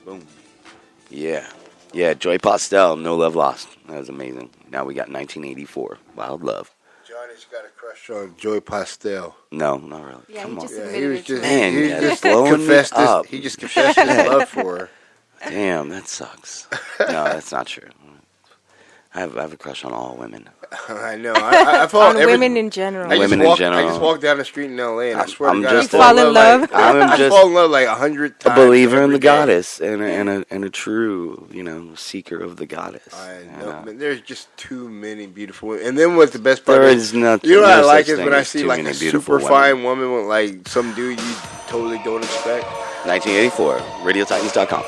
Speaker 1: Boom. Yeah, Joy Pastel, No Love Lost. That was amazing. Now we got 1984, Wild Love.
Speaker 2: Johnny's got a crush on Joy Pastel.
Speaker 1: No, not really.
Speaker 3: Yeah,
Speaker 1: Come
Speaker 3: he
Speaker 1: on.
Speaker 3: just
Speaker 2: Yeah,
Speaker 3: admitted
Speaker 2: he was
Speaker 3: it
Speaker 2: just,
Speaker 3: to
Speaker 1: Man,
Speaker 2: he
Speaker 1: yeah,
Speaker 2: just
Speaker 1: blowing
Speaker 2: confessed
Speaker 1: me up.
Speaker 2: he just confessed his love for her.
Speaker 1: Damn, that sucks. No, that's not true. I have a crush on all women.
Speaker 2: I know. I
Speaker 3: on women in general.
Speaker 1: Women in
Speaker 2: I
Speaker 1: general.
Speaker 2: just walked down the street in L.A. and I swear
Speaker 1: I'm
Speaker 2: to God,
Speaker 1: just
Speaker 2: I
Speaker 3: fall in love.
Speaker 2: Like,
Speaker 1: I'm
Speaker 2: I
Speaker 1: just
Speaker 2: fall in love like 100 times.
Speaker 1: a believer in
Speaker 2: every
Speaker 1: the
Speaker 2: day.
Speaker 1: goddess and a true, seeker of the goddess.
Speaker 2: I know, man, there's just too many beautiful women. And then what's the best part
Speaker 1: There
Speaker 2: is,
Speaker 1: is nothing.
Speaker 2: you know what
Speaker 1: no
Speaker 2: I like
Speaker 1: such
Speaker 2: is
Speaker 1: thing
Speaker 2: when I
Speaker 1: as
Speaker 2: see
Speaker 1: too
Speaker 2: like
Speaker 1: many
Speaker 2: a
Speaker 1: beautiful
Speaker 2: super
Speaker 1: women.
Speaker 2: fine woman with like some dude you totally don't expect.
Speaker 1: 1984, RadioTitans.com.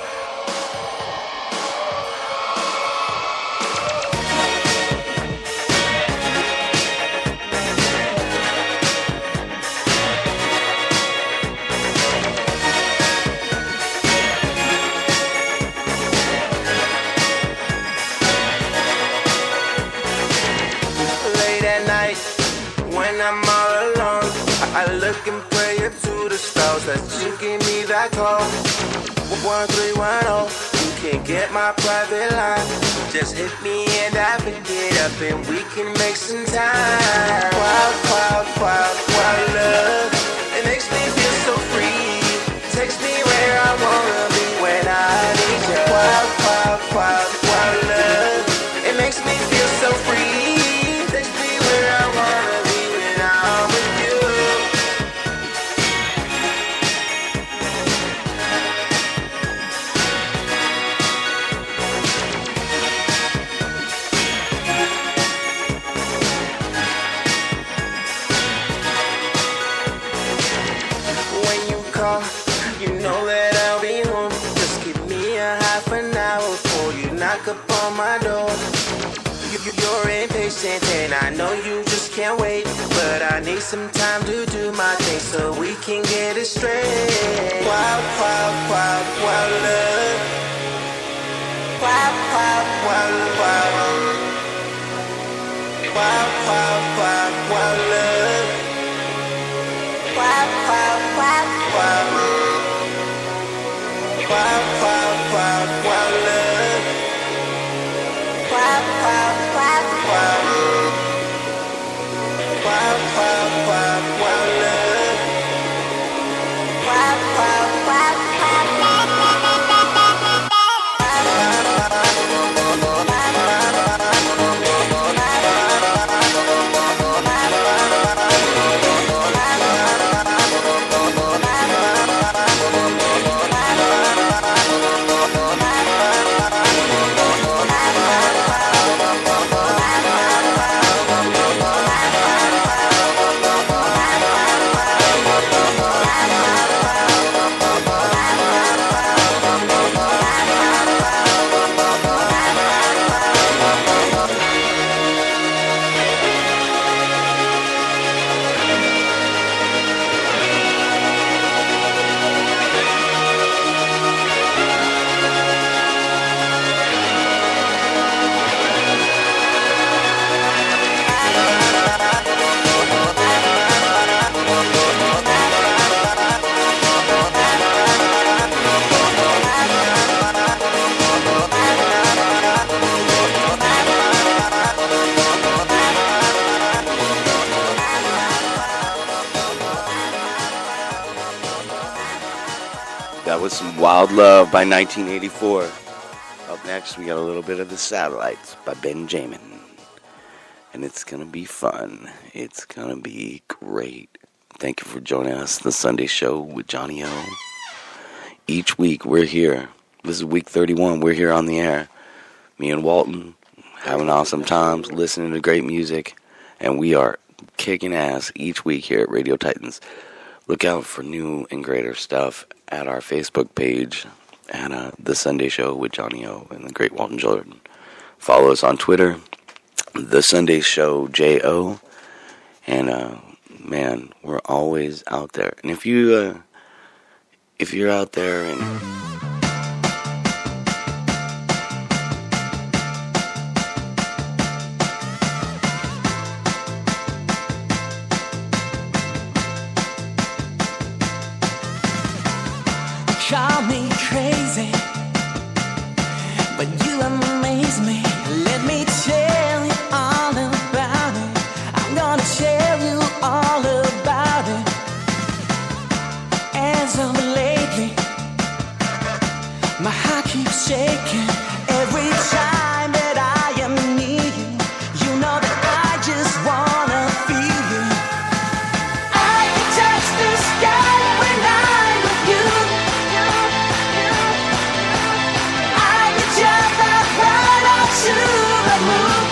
Speaker 10: Late at night, when I'm all alone, I look and pray to the stars that you give me that call. 1310, you can get my private line. Just hit me and I pick it up and we can make some time. Wild love. It makes me feel so free. Takes me where I wanna be when I need you. Wild love. knock upon my door. You're impatient and I know you just can't wait, but I need some time to do my thing so we can get it straight. Wild, wild, wild, wild love. Wild, wild, wild, wild. Wild, wild, wild, wild love. Wild, wild, wild, wild. Wild, wild, wild, wild love. Wild, wild, wild, wild. Wild, wild, wild, wild love. Wild, wild, wild, wild.
Speaker 1: That was some Wild Love by 1984. Up next, we got a little bit of The Satellites by Benjamin. And it's going to be fun. It's going to be great. Thank you for joining us, The Sunday Show with Johnny O. Each week, we're here. This is week 31. We're here on the air. Me and Walton having awesome times, listening to great music. And we are kicking ass each week here at Radio Titans. Look out for new and greater stuff at our Facebook page at The Sunday Show with Johnny O and the great Walton Jordan. Follow us on Twitter, The Sunday Show JO. And man, we're always out there. And if you're out there and
Speaker 6: call me crazy, but you amaze me. Let me tell you all about it. I'm gonna tell you all about it. As of lately, my heart keeps shaking every time that I am near you. You know that I just wanna feel you. I can touch the sky when I'm with you. To the moon.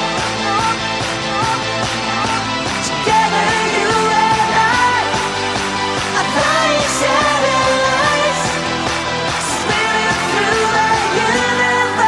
Speaker 6: Together you and I are flying satellites, spinning through the universe.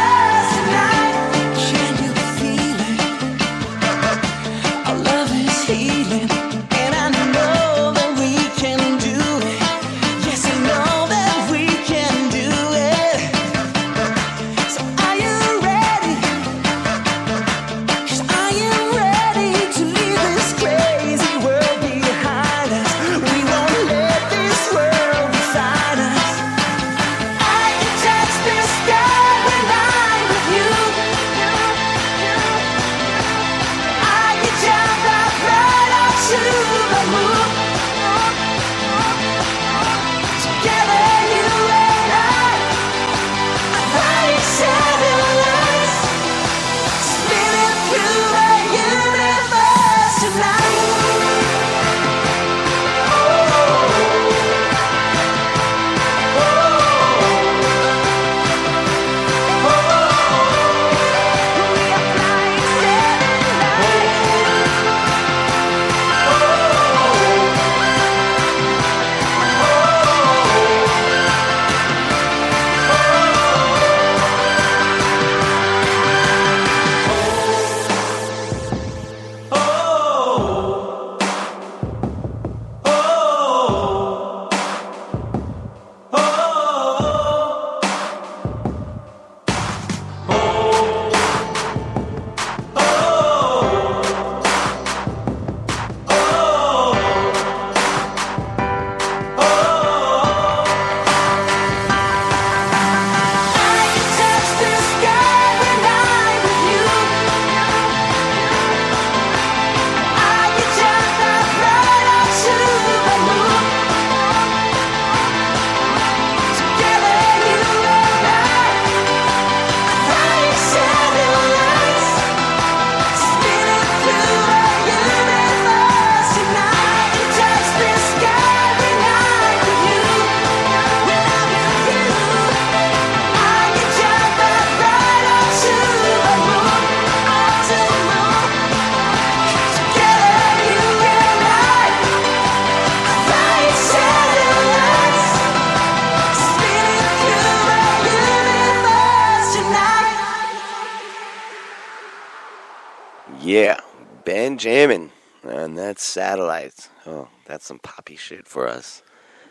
Speaker 1: Yeah, Benjamin. And that's Satellites. Oh, that's some poppy shit for us.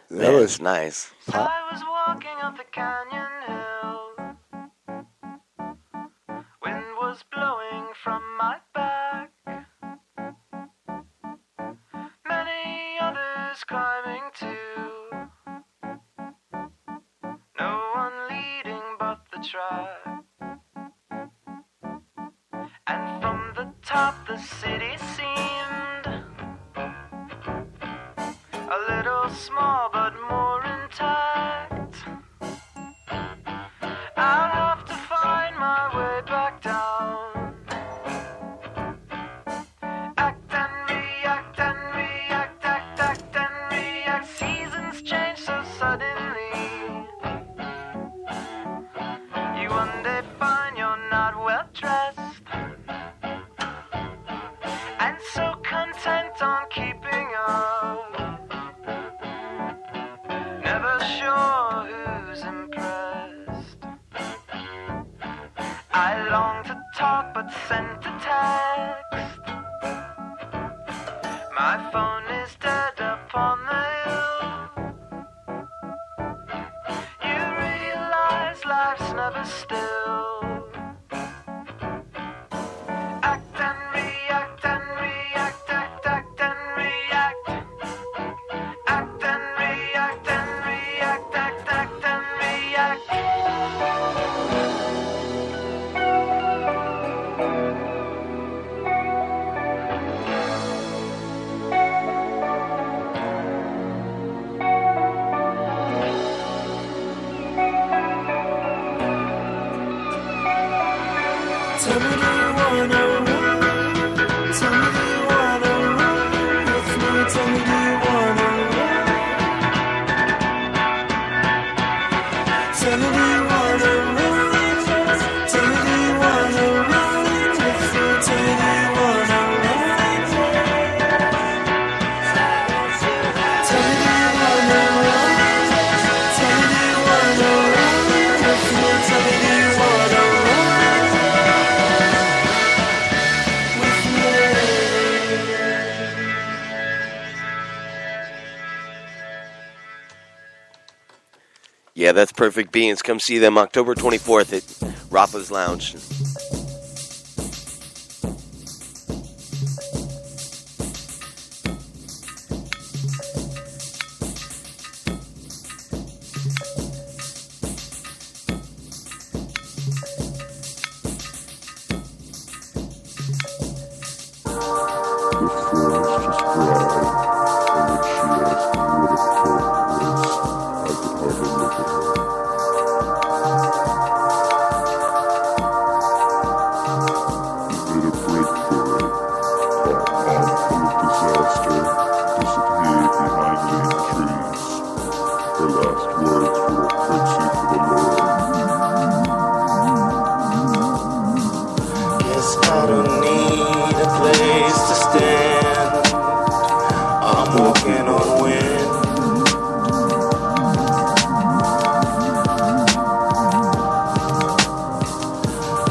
Speaker 2: That was
Speaker 1: nice.
Speaker 10: I was walking up the canyon hill. Wind was blowing from my back. Many others climbing too. No one leading but the track. And from the top the city seemed a little small but more intact. I'll have to find my way back down. Act and react and react, act and react. Seasons change so suddenly. You one day find you're not well dressed, and so content on keeping up. Never sure who's impressed. I long to talk but sent a text. My phone is dead upon the hill. You realize life's never still. Act and react and react, act and react. Act and react and react, act and react.
Speaker 4: Tell me, do you wanna run? Tell me, do you wanna run with me? Tell me, do you wanna run? Tell me, do you wanna run? Tell me, do you wanna run with me? Tell me, do you wanna run? Tell me, do you wanna run? Tell me, do you wanna run with me? Tell me, do you wanna run?
Speaker 1: Yeah, that's Perfect Beans. Come see them October 24th at Rafa's Lounge.
Speaker 10: Guess I don't need a place to stand. I'm walking on wind.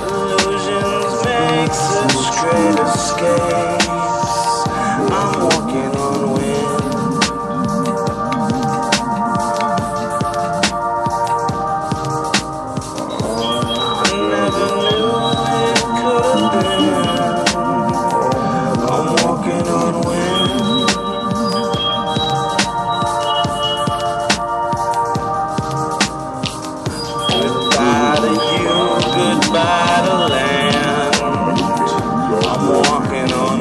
Speaker 10: Illusions make such great escapes. I'm walking on wind. I never knew it could have been. I'm walking on wind. Goodbye to you, goodbye to land. I'm walking on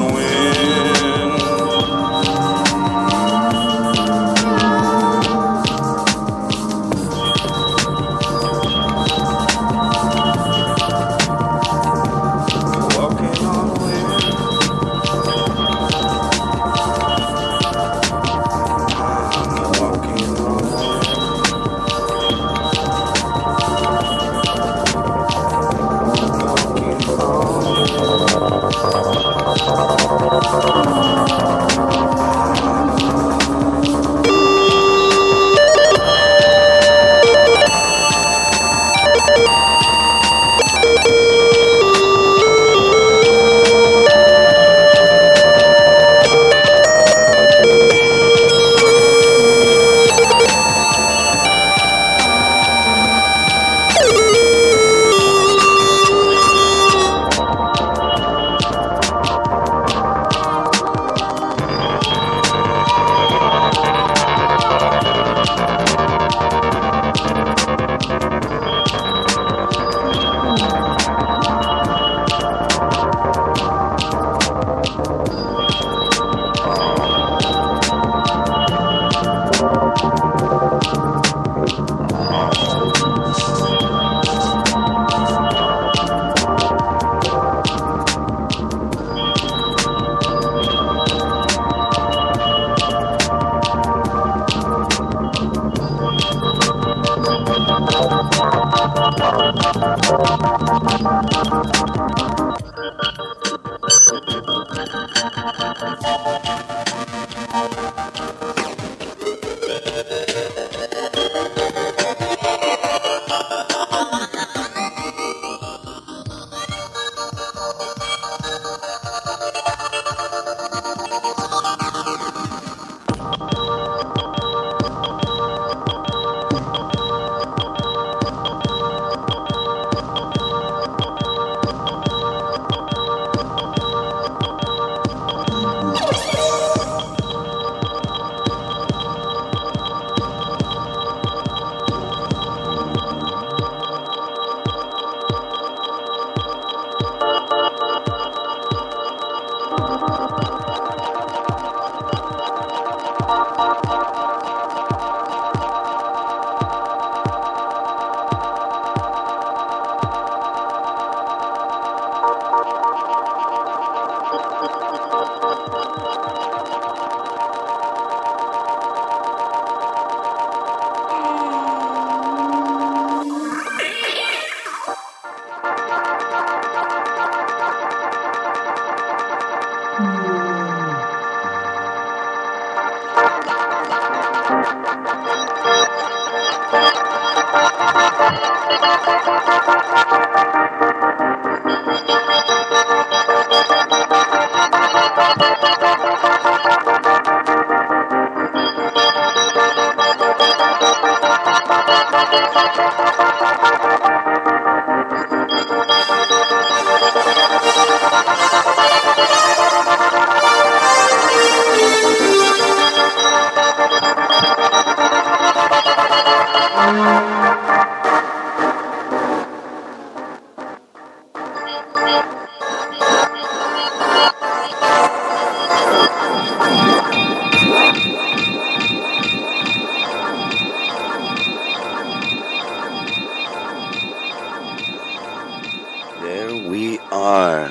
Speaker 1: There we are.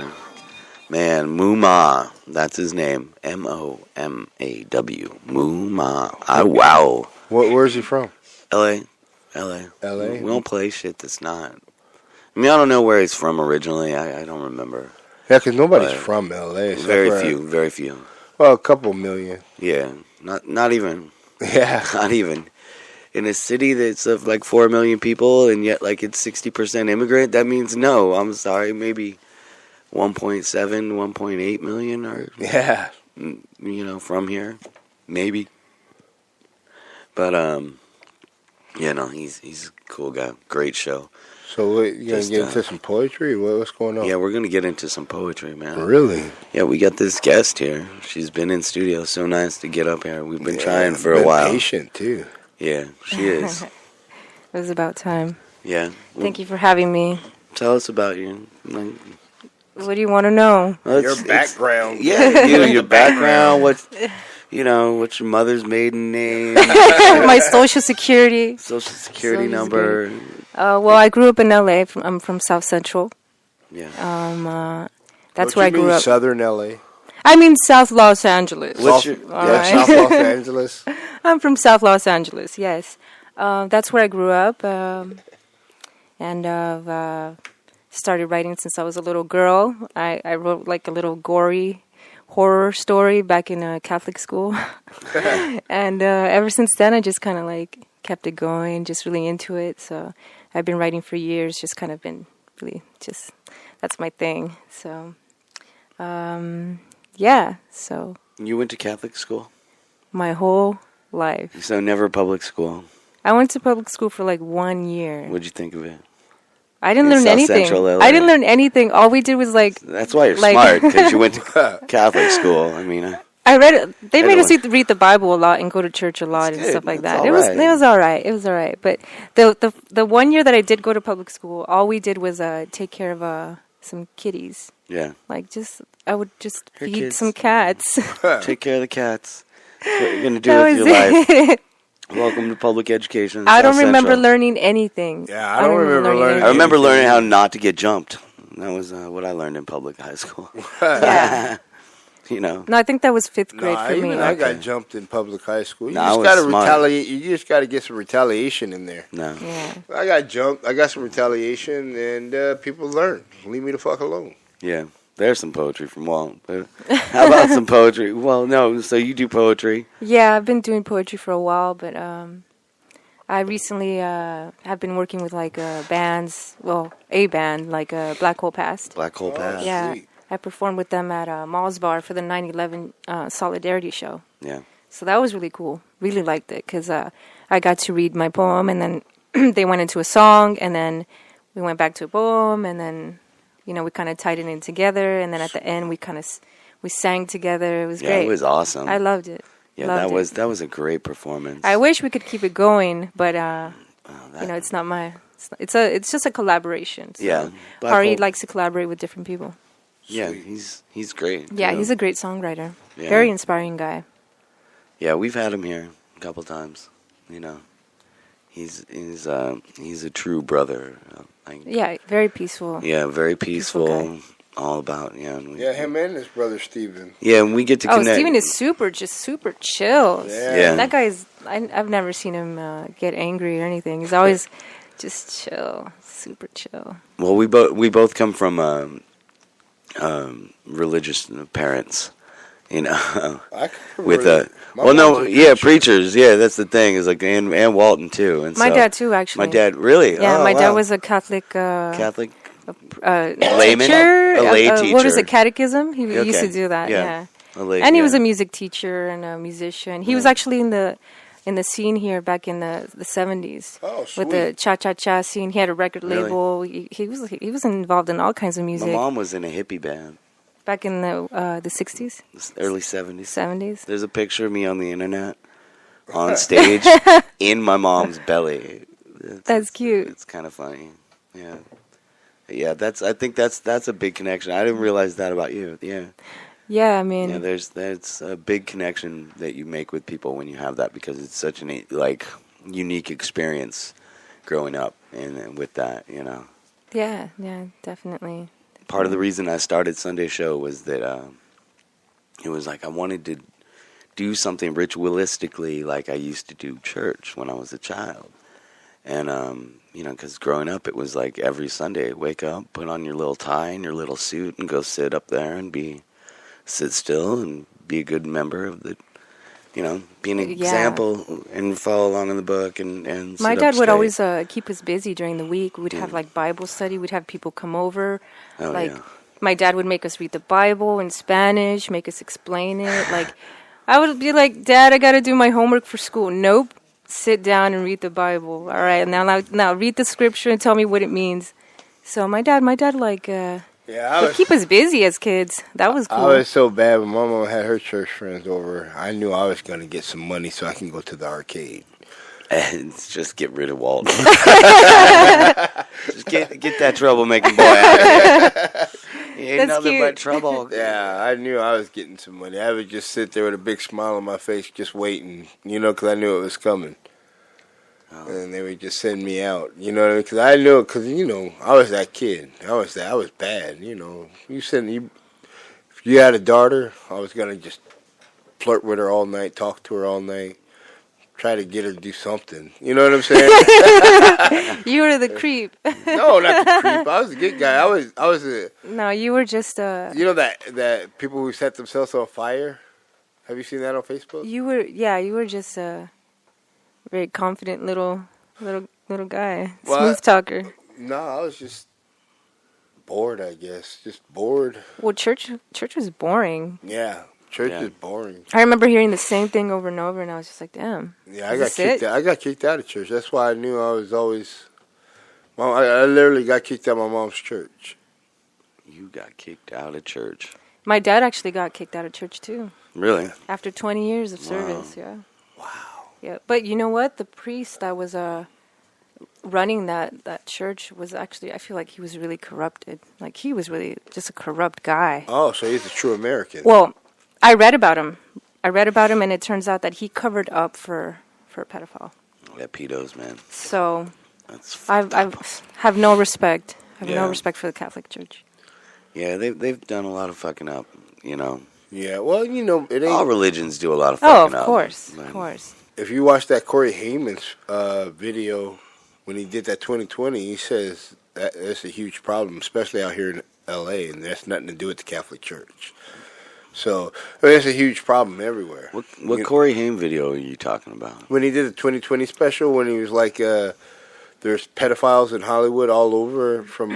Speaker 1: Man, Moo-Ma. That's his name. M-O-M-A-W. Moo-Ma. Wow.
Speaker 2: Where's he from?
Speaker 1: L.A. L.A.
Speaker 2: L.A.?
Speaker 1: We don't play shit that's not. I mean, I don't know where he's from originally. I don't remember.
Speaker 2: Yeah, because nobody's
Speaker 1: But
Speaker 2: from L.A.
Speaker 1: Very few.
Speaker 2: Well, a couple million.
Speaker 1: Yeah. Not even.
Speaker 2: Yeah.
Speaker 1: Not even. In a city that's of like 4 million people and yet like it's 60% immigrant, that means no. I'm sorry, maybe 1.7, 1.8 million or
Speaker 2: Yeah.
Speaker 1: From here, maybe. But he's a cool guy. Great show.
Speaker 2: So you gonna get into some poetry? What's going on?
Speaker 1: Yeah, we're gonna get into some poetry, man.
Speaker 2: Really?
Speaker 1: Yeah, we got this guest here. She's been in studio. So nice to get up here. We've been trying for a while.
Speaker 2: Patient too.
Speaker 1: Yeah, she is.
Speaker 3: It was about time.
Speaker 1: Yeah.
Speaker 3: Thank you for having me.
Speaker 1: Tell us about you. Like,
Speaker 3: what do you want to know?
Speaker 2: Your background.
Speaker 1: Yeah, your background. What's your mother's maiden name?
Speaker 3: My social security.
Speaker 1: Social security number.
Speaker 3: Well, I grew up in LA. I'm from South Central.
Speaker 1: Yeah.
Speaker 3: That's where I grew up.
Speaker 2: Southern LA.
Speaker 3: I mean South Los Angeles.
Speaker 2: South Los Angeles.
Speaker 3: I'm from South Los Angeles. Yes, that's where I grew up, and started writing since I was a little girl. I wrote like a little gory horror story back in Catholic school, and ever since then I just kind of like kept it going, just really into it. So I've been writing for years, just kind of been really just that's my thing. So. Yeah, so.
Speaker 1: You went to Catholic school?
Speaker 3: My whole life.
Speaker 1: So never public school?
Speaker 3: I went to public school for like 1 year.
Speaker 1: What'd you think of it?
Speaker 3: I didn't learn anything. I didn't learn anything. All we did was like.
Speaker 1: That's why you're smart, because you went to Catholic school. I mean,
Speaker 3: I read it. They made us read the Bible a lot and go to church a lot and stuff like that. It was all right. It was all right. But the 1 year that I did go to public school, all we did was take care of some kitties.
Speaker 1: Yeah.
Speaker 3: Like I would just feed some cats.
Speaker 1: Take care of the cats. That's what you're going to do with your life. Welcome to public education.
Speaker 3: I don't remember learning anything.
Speaker 2: Yeah, I don't remember learning.
Speaker 1: I remember learning how not to get jumped. That was what I learned in public high school.
Speaker 3: Yeah.
Speaker 1: You know.
Speaker 3: No, I think that was 5th grade for me.
Speaker 2: I got jumped in public high school. You
Speaker 1: No, I
Speaker 2: just
Speaker 1: was
Speaker 2: got to
Speaker 1: smart.
Speaker 2: retaliate. You just got to get some retaliation in there.
Speaker 1: No.
Speaker 3: Yeah.
Speaker 2: I got jumped. I got some retaliation, and people learn. Leave me the fuck alone.
Speaker 1: Yeah. There's some poetry from Walt. But how about some poetry? Well, no. So you do poetry?
Speaker 3: Yeah, I've been doing poetry for a while, but I recently have been working with like bands. Well, a band like Black Hole Past.
Speaker 1: Black Hole Past.
Speaker 3: Yeah.
Speaker 2: Sweet.
Speaker 3: I performed with them at Mall's Bar for the 9/11 Solidarity Show.
Speaker 1: Yeah.
Speaker 3: So that was really cool. Really liked it because I got to read my poem, and then they went into a song, and then we went back to a poem, and then we kind of tied it in together, and then at the end we sang together. It was great.
Speaker 1: It was awesome.
Speaker 3: I loved it.
Speaker 1: Yeah,
Speaker 3: Loved
Speaker 1: that was a great performance.
Speaker 3: I wish we could keep it going, but it's not my. It's just a collaboration. So
Speaker 1: Yeah.
Speaker 3: Hari
Speaker 1: Hole-
Speaker 3: likes to collaborate with different people.
Speaker 1: Yeah, he's great.
Speaker 3: Yeah,
Speaker 1: too.
Speaker 3: he's a great songwriter.
Speaker 1: Yeah.
Speaker 3: Very inspiring guy.
Speaker 1: Yeah, we've had him here a couple times. You know, he's a true brother.
Speaker 3: Yeah, very peaceful.
Speaker 1: Yeah, very peaceful.
Speaker 3: Peaceful guy.
Speaker 1: All about
Speaker 2: Him and his brother Steven.
Speaker 1: Yeah, and we get to
Speaker 3: Oh,
Speaker 1: connect.
Speaker 3: Steven is super chill.
Speaker 1: Yeah.
Speaker 3: That guy's. I've never seen him get angry or anything. He's always just chill, super chill.
Speaker 1: Well, we both come from religious parents, you know. With preachers. Yeah, that's the thing. Is like and Walton too. And
Speaker 3: My
Speaker 1: so,
Speaker 3: dad too, actually.
Speaker 1: My dad really.
Speaker 3: Yeah,
Speaker 1: Oh,
Speaker 3: my dad
Speaker 1: wow.
Speaker 3: was a Catholic.
Speaker 1: Catholic.
Speaker 3: Layman,
Speaker 1: A lay teacher.
Speaker 3: What was it? Catechism. He
Speaker 1: Okay.
Speaker 3: used to do that.
Speaker 1: Yeah.
Speaker 3: Yeah. And he was a music teacher and a musician. He was actually in the scene here back in the 70s.
Speaker 2: Oh, sweet.
Speaker 3: With the cha-cha-cha scene. He had a record
Speaker 1: Really?
Speaker 3: label. He was involved in all kinds of music.
Speaker 1: My mom was in a hippie band.
Speaker 3: Back in the 60s?
Speaker 1: Early 70s.
Speaker 3: 70s?
Speaker 1: There's a picture of me on the internet on stage in my mom's belly.
Speaker 3: That's cute.
Speaker 1: It's kind of funny. Yeah. Yeah, I think that's a big connection. I didn't realize that about you. Yeah.
Speaker 3: Yeah, I mean...
Speaker 1: Yeah, there's a big connection that you make with people when you have that, because it's such an unique experience growing up and with that, you know.
Speaker 3: Yeah, definitely.
Speaker 1: Part of the reason I started Sunday Show was that it was like I wanted to do something ritualistically like I used to do church when I was a child. And, because growing up it was like every Sunday, wake up, put on your little tie and your little suit and go sit up there and sit still and be a good member of the, be an example and follow along in the book and
Speaker 3: my
Speaker 1: sit
Speaker 3: dad
Speaker 1: up
Speaker 3: would
Speaker 1: straight.
Speaker 3: always keep us busy during the week. We'd have like Bible study. We'd have people come over.
Speaker 1: Oh, yeah.
Speaker 3: My dad would make us read the Bible in Spanish, make us explain it. Like, I would be like, Dad, I got to do my homework for school. Nope. Sit down and read the Bible. All right. Now read the scripture and tell me what it means. So my dad would keep us busy as kids. That was cool.
Speaker 2: I was so bad when my mom had her church friends over. I knew I was going to get some money so I can go to the arcade.
Speaker 1: And just get rid of Walt. Just get that troublemaking boy out of here. He ain't
Speaker 3: That's
Speaker 1: nothing
Speaker 3: cute.
Speaker 1: but trouble.
Speaker 2: Yeah, I knew I was getting some money. I would just sit there with a big smile on my face, just waiting, because I knew it was coming.
Speaker 1: Oh.
Speaker 2: And they would just send me out, because I knew, because, I was that kid. I was bad, If you had a daughter, I was going to just flirt with her all night, talk to her all night, try to get her to do something. You know what I'm saying?
Speaker 3: You were the creep.
Speaker 2: No, not the creep. I was a good guy. I was a...
Speaker 3: No, you were just
Speaker 2: that people who set themselves on fire? Have you seen that on Facebook?
Speaker 3: You were just a very confident little guy. Smooth talker.
Speaker 2: No, I was just bored, I guess. Just bored.
Speaker 3: Well, church was boring.
Speaker 2: Yeah, church is boring.
Speaker 3: I remember hearing the same thing over and over, and I was just like, damn.
Speaker 2: Yeah, I got kicked out of church. That's why I knew I was always... I literally got kicked out of my mom's church.
Speaker 1: You got kicked out of church.
Speaker 3: My dad actually got kicked out of church, too.
Speaker 1: Really?
Speaker 3: After 20 years of service, yeah.
Speaker 1: Wow.
Speaker 3: Yeah, but you know what? The priest that was running that church was actually, I feel like he was really corrupted. Like, he was really just a corrupt guy.
Speaker 2: Oh, so he's a true American.
Speaker 3: Well, I read about him, and it turns out that he covered up for a pedophile.
Speaker 1: Yeah, pedos, man.
Speaker 3: So,
Speaker 1: That's
Speaker 3: I have no respect. I have
Speaker 1: Yeah.
Speaker 3: no respect for the Catholic Church.
Speaker 1: Yeah, they've done a lot of fucking up,
Speaker 2: Yeah, well, it
Speaker 1: All
Speaker 2: ain't.
Speaker 1: religions do a lot of
Speaker 3: Oh,
Speaker 1: fucking
Speaker 3: of
Speaker 1: up.
Speaker 3: course,
Speaker 1: Man.
Speaker 3: of course.
Speaker 2: If you watch that Corey Heyman's video when he did that 2020, he says that that's a huge problem, especially out here in L.A., and that's nothing to do with the Catholic Church. So, it's a huge problem everywhere.
Speaker 1: What Corey Haim video are you talking about?
Speaker 2: When he did the 2020 special, when he was like, there's pedophiles in Hollywood all over from,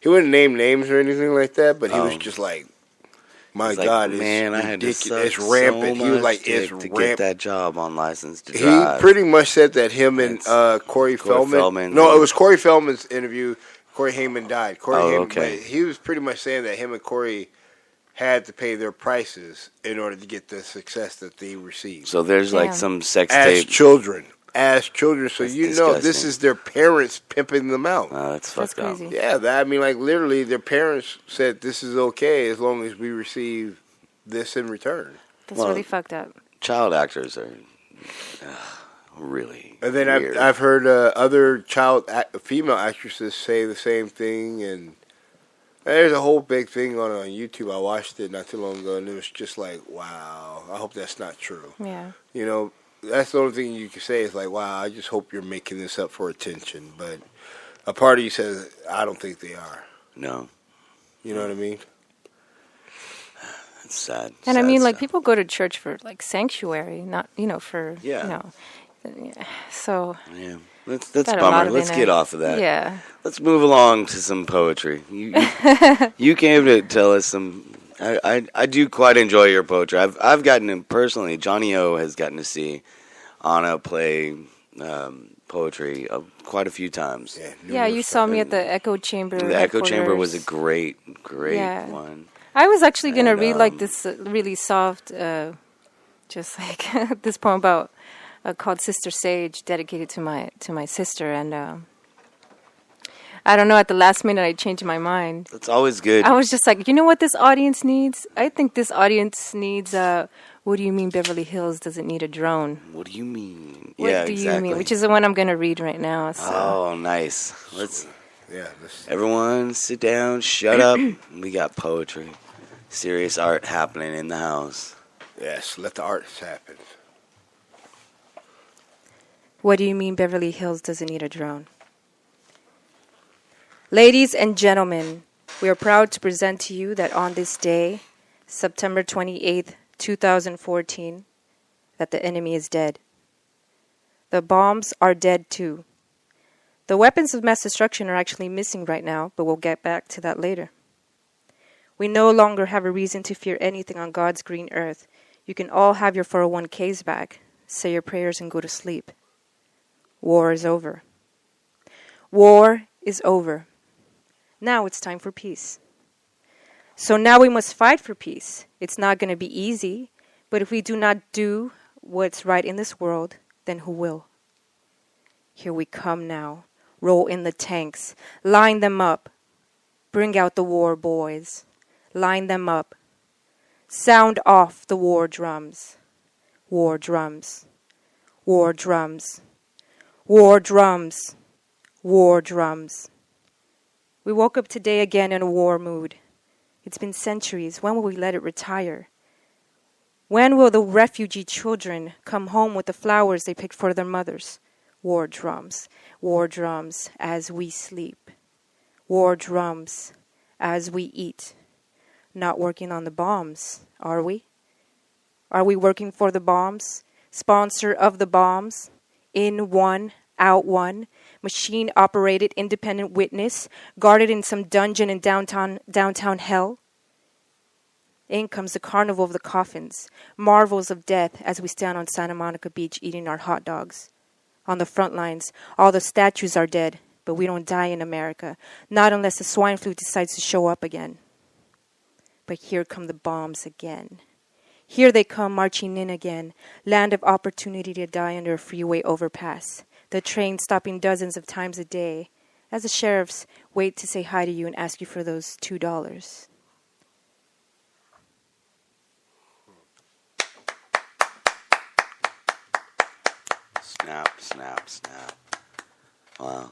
Speaker 2: he wouldn't name names or anything like that, but he was just like, my God,
Speaker 1: man,
Speaker 2: it's
Speaker 1: I had to
Speaker 2: ridiculous.
Speaker 1: suck
Speaker 2: It's rampant.
Speaker 1: so
Speaker 2: He was
Speaker 1: much
Speaker 2: like,
Speaker 1: dick
Speaker 2: it's
Speaker 1: to
Speaker 2: rampant.
Speaker 1: get that job on License to
Speaker 2: He
Speaker 1: Drive.
Speaker 2: pretty much said that him and Corey Feldman. No, it was Corey Feldman's interview. Corey Haim died.
Speaker 1: Okay.
Speaker 2: But he was pretty much saying that him and Corey had to pay their prices in order to get the success that they received.
Speaker 1: So there's like some sex
Speaker 2: as
Speaker 1: tape.
Speaker 2: children. So
Speaker 1: That's
Speaker 2: this
Speaker 1: disgusting.
Speaker 2: is their parents pimping them out.
Speaker 1: That's fucked up.
Speaker 3: crazy.
Speaker 2: Yeah, like literally their parents said this is okay as long as we receive this in return.
Speaker 3: That's really fucked up.
Speaker 1: Child actors are really
Speaker 2: And then
Speaker 1: weird.
Speaker 2: I've heard other female actresses say the same thing, and there's a whole big thing on YouTube. I watched it not too long ago, and it was just like, wow, I hope that's not true.
Speaker 3: Yeah.
Speaker 2: That's the only thing you can say is like, wow, I just hope you're making this up for attention. But a part of you says, I don't think they are.
Speaker 1: No.
Speaker 2: You know what I mean?
Speaker 1: It's sad.
Speaker 3: And I
Speaker 1: sad
Speaker 3: mean, like,
Speaker 1: stuff.
Speaker 3: people go to church for, like, sanctuary, not, for, so.
Speaker 1: Yeah. That's
Speaker 3: Got a lot
Speaker 1: bummer.
Speaker 3: of
Speaker 1: Let's
Speaker 3: in
Speaker 1: get
Speaker 3: it.
Speaker 1: off of that.
Speaker 3: Yeah.
Speaker 1: Let's move along to some poetry. You came to tell us some. I do quite enjoy your poetry. I've gotten to, personally. Johnny O has gotten to see Anna play poetry quite a few times.
Speaker 3: Yeah, you saw me at the Echo Chamber.
Speaker 1: The Echo Chamber was a
Speaker 3: headquarters.
Speaker 1: great one.
Speaker 3: I was actually going to read, like,
Speaker 1: um,
Speaker 3: this really soft, just like this poem about, called Sister Sage, dedicated to my sister. And I don't know, at the last minute, I changed my mind.
Speaker 1: That's always good.
Speaker 3: I was just like, you know what this audience needs? I think this audience needs, what do you mean Beverly Hills doesn't need a drone?
Speaker 1: What do you mean?
Speaker 3: What do you mean? Which is the one I'm going to read right now. So.
Speaker 1: Oh, nice. Everyone sit down, shut up. We got poetry. Serious art happening in the house.
Speaker 2: Yes, let the arts happen.
Speaker 3: What do you mean Beverly Hills doesn't need a drone? Ladies and gentlemen, we are proud to present to you that on this day, September 28th, 2014, that the enemy is dead. The bombs are dead too. The weapons of mass destruction are actually missing right now, but we'll get back to that later. We no longer have a reason to fear anything on God's green earth. You can all have your 401ks back, say your prayers and go to sleep. War is over. War is over. Now it's time for peace. So now we must fight for peace. It's not going to be easy, but if we do not do what's right in this world, then who will? Here we come now. Roll in the tanks. Line them up. Bring out the war boys. Line them up. Sound off the war drums. War drums. War drums. War drums. War drums. We woke up today again in a war mood. It's been centuries. When will we let it retire? When will the refugee children come home with the flowers they picked for their mothers? War drums as we sleep. War drums as we eat. Not working on the bombs, are we? Are we working for the bombs? Sponsor of the bombs? In one, out one. Machine-operated independent witness, guarded in some dungeon in downtown hell. In comes the carnival of the coffins, marvels of death as we stand on Santa Monica Beach eating our hot dogs. On the front lines, all the statues are dead, but we don't die in America, not unless the swine flu decides to show up again. But here come the bombs again. Here they come marching in again, land of opportunity to die under a freeway overpass. The train stopping dozens of times a day, as the sheriffs wait to say hi to you and ask you for those $2.
Speaker 1: Snap, snap, snap. Wow.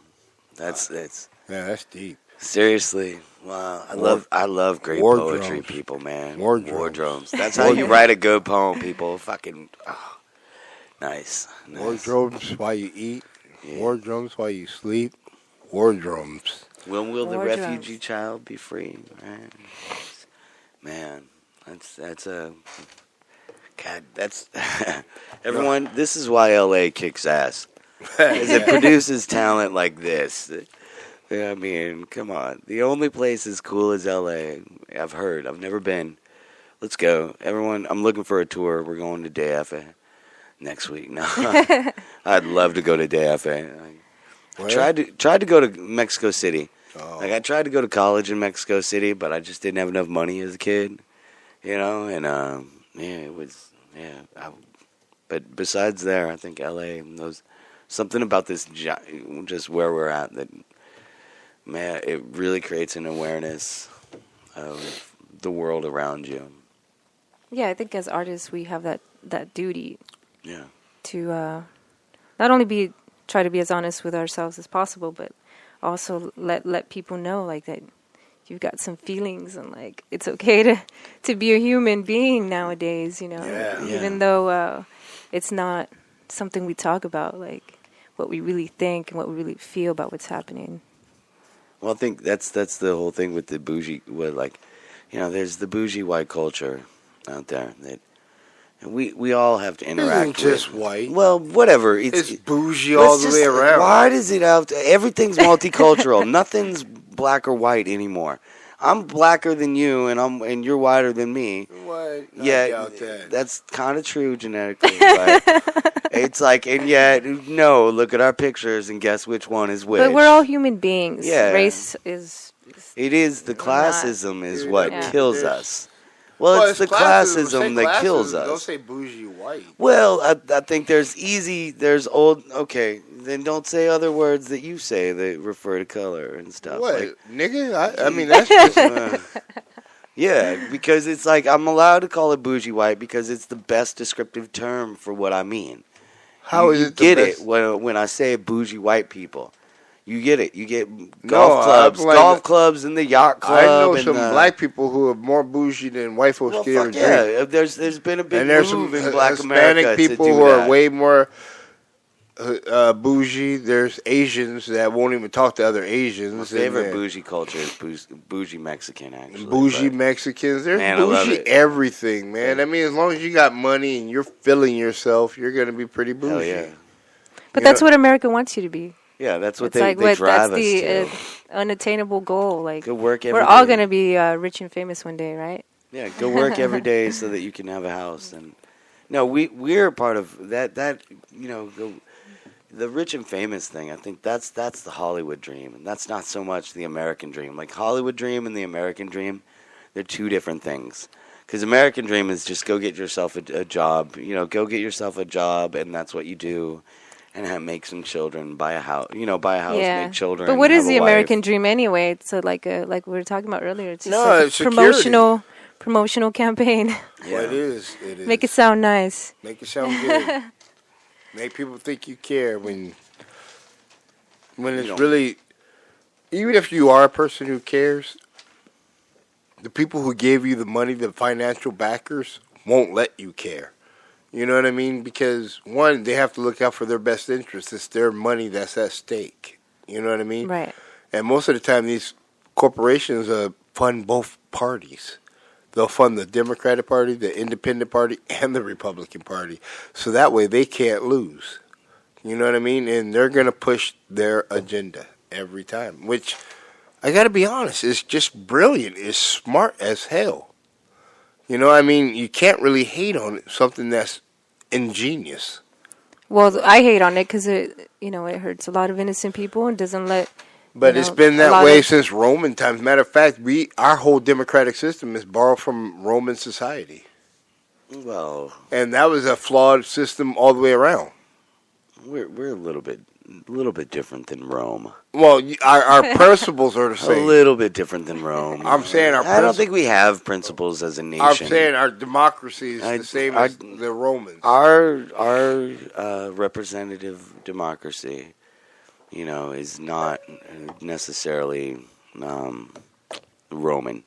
Speaker 1: That's
Speaker 2: that's deep.
Speaker 1: Seriously. Wow. I love great
Speaker 2: war
Speaker 1: poetry,
Speaker 2: drums.
Speaker 1: people, man.
Speaker 2: War
Speaker 1: War
Speaker 2: drums.
Speaker 1: drums. That's how you write a good poem, people. Fucking nice.
Speaker 2: War
Speaker 1: Nice.
Speaker 2: drums while you eat.
Speaker 1: Yeah.
Speaker 2: War drums while you sleep. War drums.
Speaker 1: When will the
Speaker 3: War
Speaker 1: refugee
Speaker 3: drums.
Speaker 1: child be free? Right? Man, that's a God. That's everyone. This is why LA kicks ass. Because it produces talent like this. I mean, come on. The only place as cool as LA. I've heard. I've never been. Let's go, everyone. I'm looking for a tour. We're going to DFA next week. No, I'd love to go to DFA. I tried to go to Mexico City.
Speaker 2: Oh.
Speaker 1: Like I tried to go to college in Mexico City, but I just didn't have enough money as a kid, you know. And it was but besides there, I think LA those something about this just where we're at that man, it really creates an awareness of the world around you.
Speaker 3: Yeah, I think as artists we have that duty.
Speaker 1: Yeah.
Speaker 3: To not only try to be as honest with ourselves as possible, but also let people know like that you've got some feelings and like it's okay to be a human being nowadays, you know.
Speaker 2: Yeah.
Speaker 3: Even though it's not something we talk about, like what we really think and what we really feel about what's happening.
Speaker 1: Well, I think that's the whole thing with the bougie, there's the bougie white culture out there that we all have to interact
Speaker 2: It isn't just
Speaker 1: with.
Speaker 2: white.
Speaker 1: Well, whatever.
Speaker 2: It's bougie all the way around.
Speaker 1: Why does it have to? Everything's multicultural. Nothing's black or white anymore. I'm blacker than you, and you're whiter than me.
Speaker 2: What?
Speaker 1: Yeah, that's kind of true genetically. But it's like, and yet, no. Look at our pictures and guess which one is which.
Speaker 3: But we're all human beings.
Speaker 1: Yeah.
Speaker 3: Race is.
Speaker 1: It is the classism is what kills us. Well,
Speaker 2: Well,
Speaker 1: it's the
Speaker 2: say
Speaker 1: classism that kills
Speaker 2: classism, Don't
Speaker 1: us.
Speaker 2: say bougie white.
Speaker 1: Well, I think there's old. Okay, then don't say other words that you say that refer to color and stuff.
Speaker 2: What,
Speaker 1: Like,
Speaker 2: nigga? I mean, that's just...
Speaker 1: yeah, because it's like I'm allowed to call it bougie white because it's the best descriptive term for what I mean.
Speaker 2: How is
Speaker 1: you
Speaker 2: it the
Speaker 1: get
Speaker 2: best?
Speaker 1: it when I say bougie white people. You get it. You get
Speaker 2: No,
Speaker 1: golf clubs, and the yacht club.
Speaker 2: I know
Speaker 1: and
Speaker 2: some black people who are more bougie than white folks
Speaker 1: Well,
Speaker 2: get
Speaker 1: fuck
Speaker 2: a
Speaker 1: yeah.
Speaker 2: drink.
Speaker 1: There's been a big
Speaker 2: And there's
Speaker 1: move
Speaker 2: some
Speaker 1: in Black
Speaker 2: Hispanic
Speaker 1: America
Speaker 2: people
Speaker 1: to do
Speaker 2: who
Speaker 1: that.
Speaker 2: are way more bougie. There's Asians that won't even talk to other Asians.
Speaker 1: My
Speaker 2: and
Speaker 1: favorite
Speaker 2: then
Speaker 1: bougie culture is bougie Mexican, actually.
Speaker 2: bougie
Speaker 1: but-
Speaker 2: Mexicans. There's
Speaker 1: Man, I love
Speaker 2: bougie
Speaker 1: it.
Speaker 2: everything, man. I mean, as long as you got money and you're feeling yourself, you're gonna be pretty bougie.
Speaker 1: Hell yeah.
Speaker 3: But
Speaker 2: You
Speaker 3: that's
Speaker 2: know-
Speaker 3: what America wants you to be.
Speaker 1: Yeah, that's what
Speaker 3: It's
Speaker 1: they
Speaker 3: like
Speaker 1: drive
Speaker 3: that's
Speaker 1: us
Speaker 3: the
Speaker 1: to.
Speaker 3: unattainable goal. Like
Speaker 1: Go work every
Speaker 3: we're all
Speaker 1: day.
Speaker 3: gonna be rich and famous one day, right?
Speaker 1: Yeah, go work every day so that you can have a house. And no, we're part of that the rich and famous thing. I think that's the Hollywood dream, and that's not so much the American dream. Like Hollywood dream and the American dream, they're two different things. Because American dream is just go get yourself a job. Go get yourself a job, and that's what you do. And make some children, buy a house, make children.
Speaker 3: But what is
Speaker 1: have a
Speaker 3: the
Speaker 1: wife.
Speaker 3: American dream anyway? It's like we were talking about earlier. It's just
Speaker 2: No,
Speaker 3: like a
Speaker 2: it's security.
Speaker 3: promotional campaign.
Speaker 2: Well, it is. It is.
Speaker 3: Make it sound nice.
Speaker 2: Make it sound good. Make people think you care when it's really. Even if you are a person who cares, the people who gave you the money, the financial backers, won't let you care. You know what I mean? Because, one, they have to look out for their best interests. It's their money that's at stake. You know what I mean?
Speaker 3: Right.
Speaker 2: And most of the time, these corporations fund both parties. They'll fund the Democratic Party, the Independent Party, and the Republican Party. So that way they can't lose. You know what I mean? And they're going to push their agenda every time. Which, I got to be honest, is just brilliant. It's smart as hell. You know, I mean, you can't really hate on it, something that's ingenious.
Speaker 3: Well, I hate on it because it hurts a lot of innocent people and doesn't let.
Speaker 2: But it's been that way since Roman times. Matter of fact, our whole democratic system is borrowed from Roman society.
Speaker 1: Well,
Speaker 2: and that was a flawed system all the way around.
Speaker 1: We're a little bit different than Rome.
Speaker 2: Well, our principles are the same.
Speaker 1: A little bit different than Rome.
Speaker 2: I'm saying
Speaker 1: I don't think we have principles as a nation.
Speaker 2: I'm saying our democracy is the same as the Romans.
Speaker 1: Our representative democracy, is not necessarily Roman.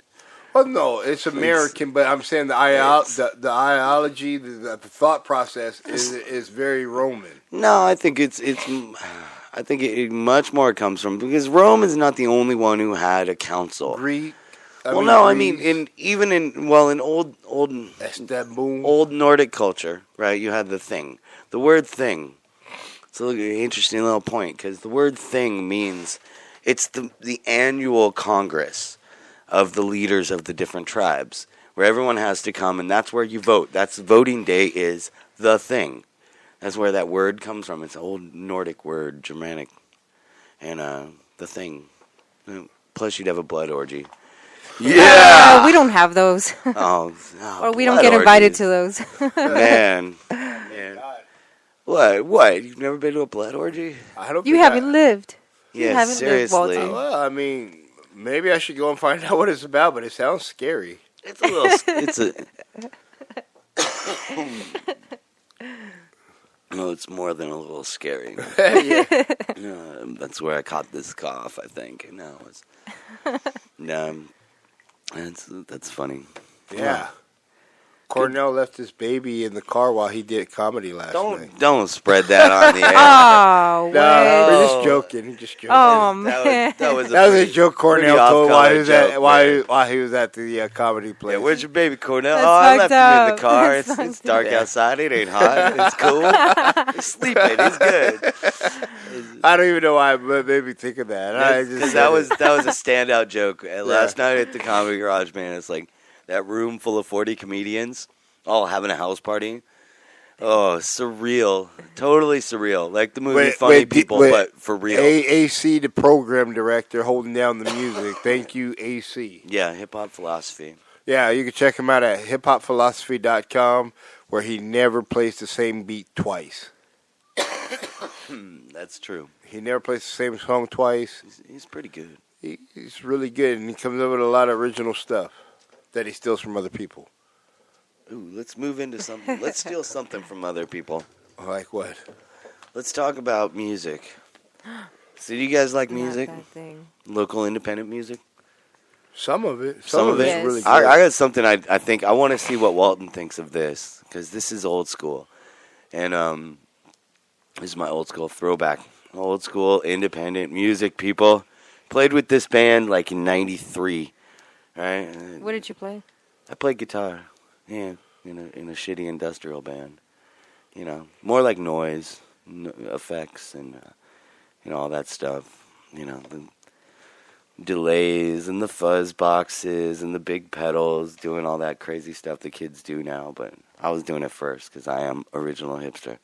Speaker 2: Well, no, it's American, but I'm saying the ideology, the thought process is very Roman.
Speaker 1: No, I think I think it much more comes from, because Rome is not the only one who had a council.
Speaker 2: Greek.
Speaker 1: In old
Speaker 2: Istanbul.
Speaker 1: old Nordic culture, right? You had the thing, the word thing. It's an interesting little point, because the word thing means it's the annual congress of the leaders of the different tribes, where everyone has to come, and that's where you vote. That's voting day is the thing. That's where that word comes from. It's an old Nordic word, Germanic, and the thing. Plus, you'd have a blood orgy. Yeah,
Speaker 3: we don't have those. Or we don't get invited to those.
Speaker 1: Man. What? You've never been to a blood orgy?
Speaker 2: I don't.
Speaker 3: You haven't lived.
Speaker 1: Yeah, seriously.
Speaker 2: Well, I mean, maybe I should go and find out what it's about, but it sounds scary.
Speaker 1: It's a little. No, it's more than a little scary. That's where I caught this cough, I think. That's funny.
Speaker 2: Yeah. Cornell left his baby in the car while he did comedy last night.
Speaker 1: Don't spread that on the air.
Speaker 3: Oh,
Speaker 2: no, we're just joking. Just joking.
Speaker 3: Oh, man.
Speaker 1: That was
Speaker 2: a joke Cornell told while he was at the comedy place.
Speaker 1: Yeah, where's your baby, Cornell?
Speaker 3: That's
Speaker 1: I left him in the car.
Speaker 3: That's
Speaker 1: It's dark outside. It ain't hot. It's cool. He's sleeping. He's good.
Speaker 2: I don't even know why it made me think of that.
Speaker 1: Because that was a standout joke. Last night at the Comedy Garage, man, it's like that room full of 40 comedians all having a house party. Oh, surreal. Totally surreal. Like the movie Funny People, but for real.
Speaker 2: AC, the program director, holding down the music. Thank you, AC.
Speaker 1: Yeah, Hip Hop Philosophy.
Speaker 2: Yeah, you can check him out at hiphopphilosophy.com, where he never plays the same beat twice.
Speaker 1: That's true.
Speaker 2: He never plays the same song twice.
Speaker 1: He's pretty good.
Speaker 2: He's really good, and he comes up with a lot of original stuff that he steals from other people.
Speaker 1: Ooh, let's move into something. Let's steal something from other people.
Speaker 2: Like what?
Speaker 1: Let's talk about music. So do you guys like music? Local independent music?
Speaker 2: Some of it.
Speaker 1: Some of it?
Speaker 2: Is really good.
Speaker 1: I got something I think. I want to see what Walton thinks of this, because this is old school. And this is my old school throwback. Old school independent music, people. Played with this band like in 93. Right?
Speaker 3: What did you play?
Speaker 1: I played guitar. Yeah, in a shitty industrial band. More like noise, effects, and all that stuff. The delays and the fuzz boxes and the big pedals, doing all that crazy stuff the kids do now. But I was doing it first because I am original hipster.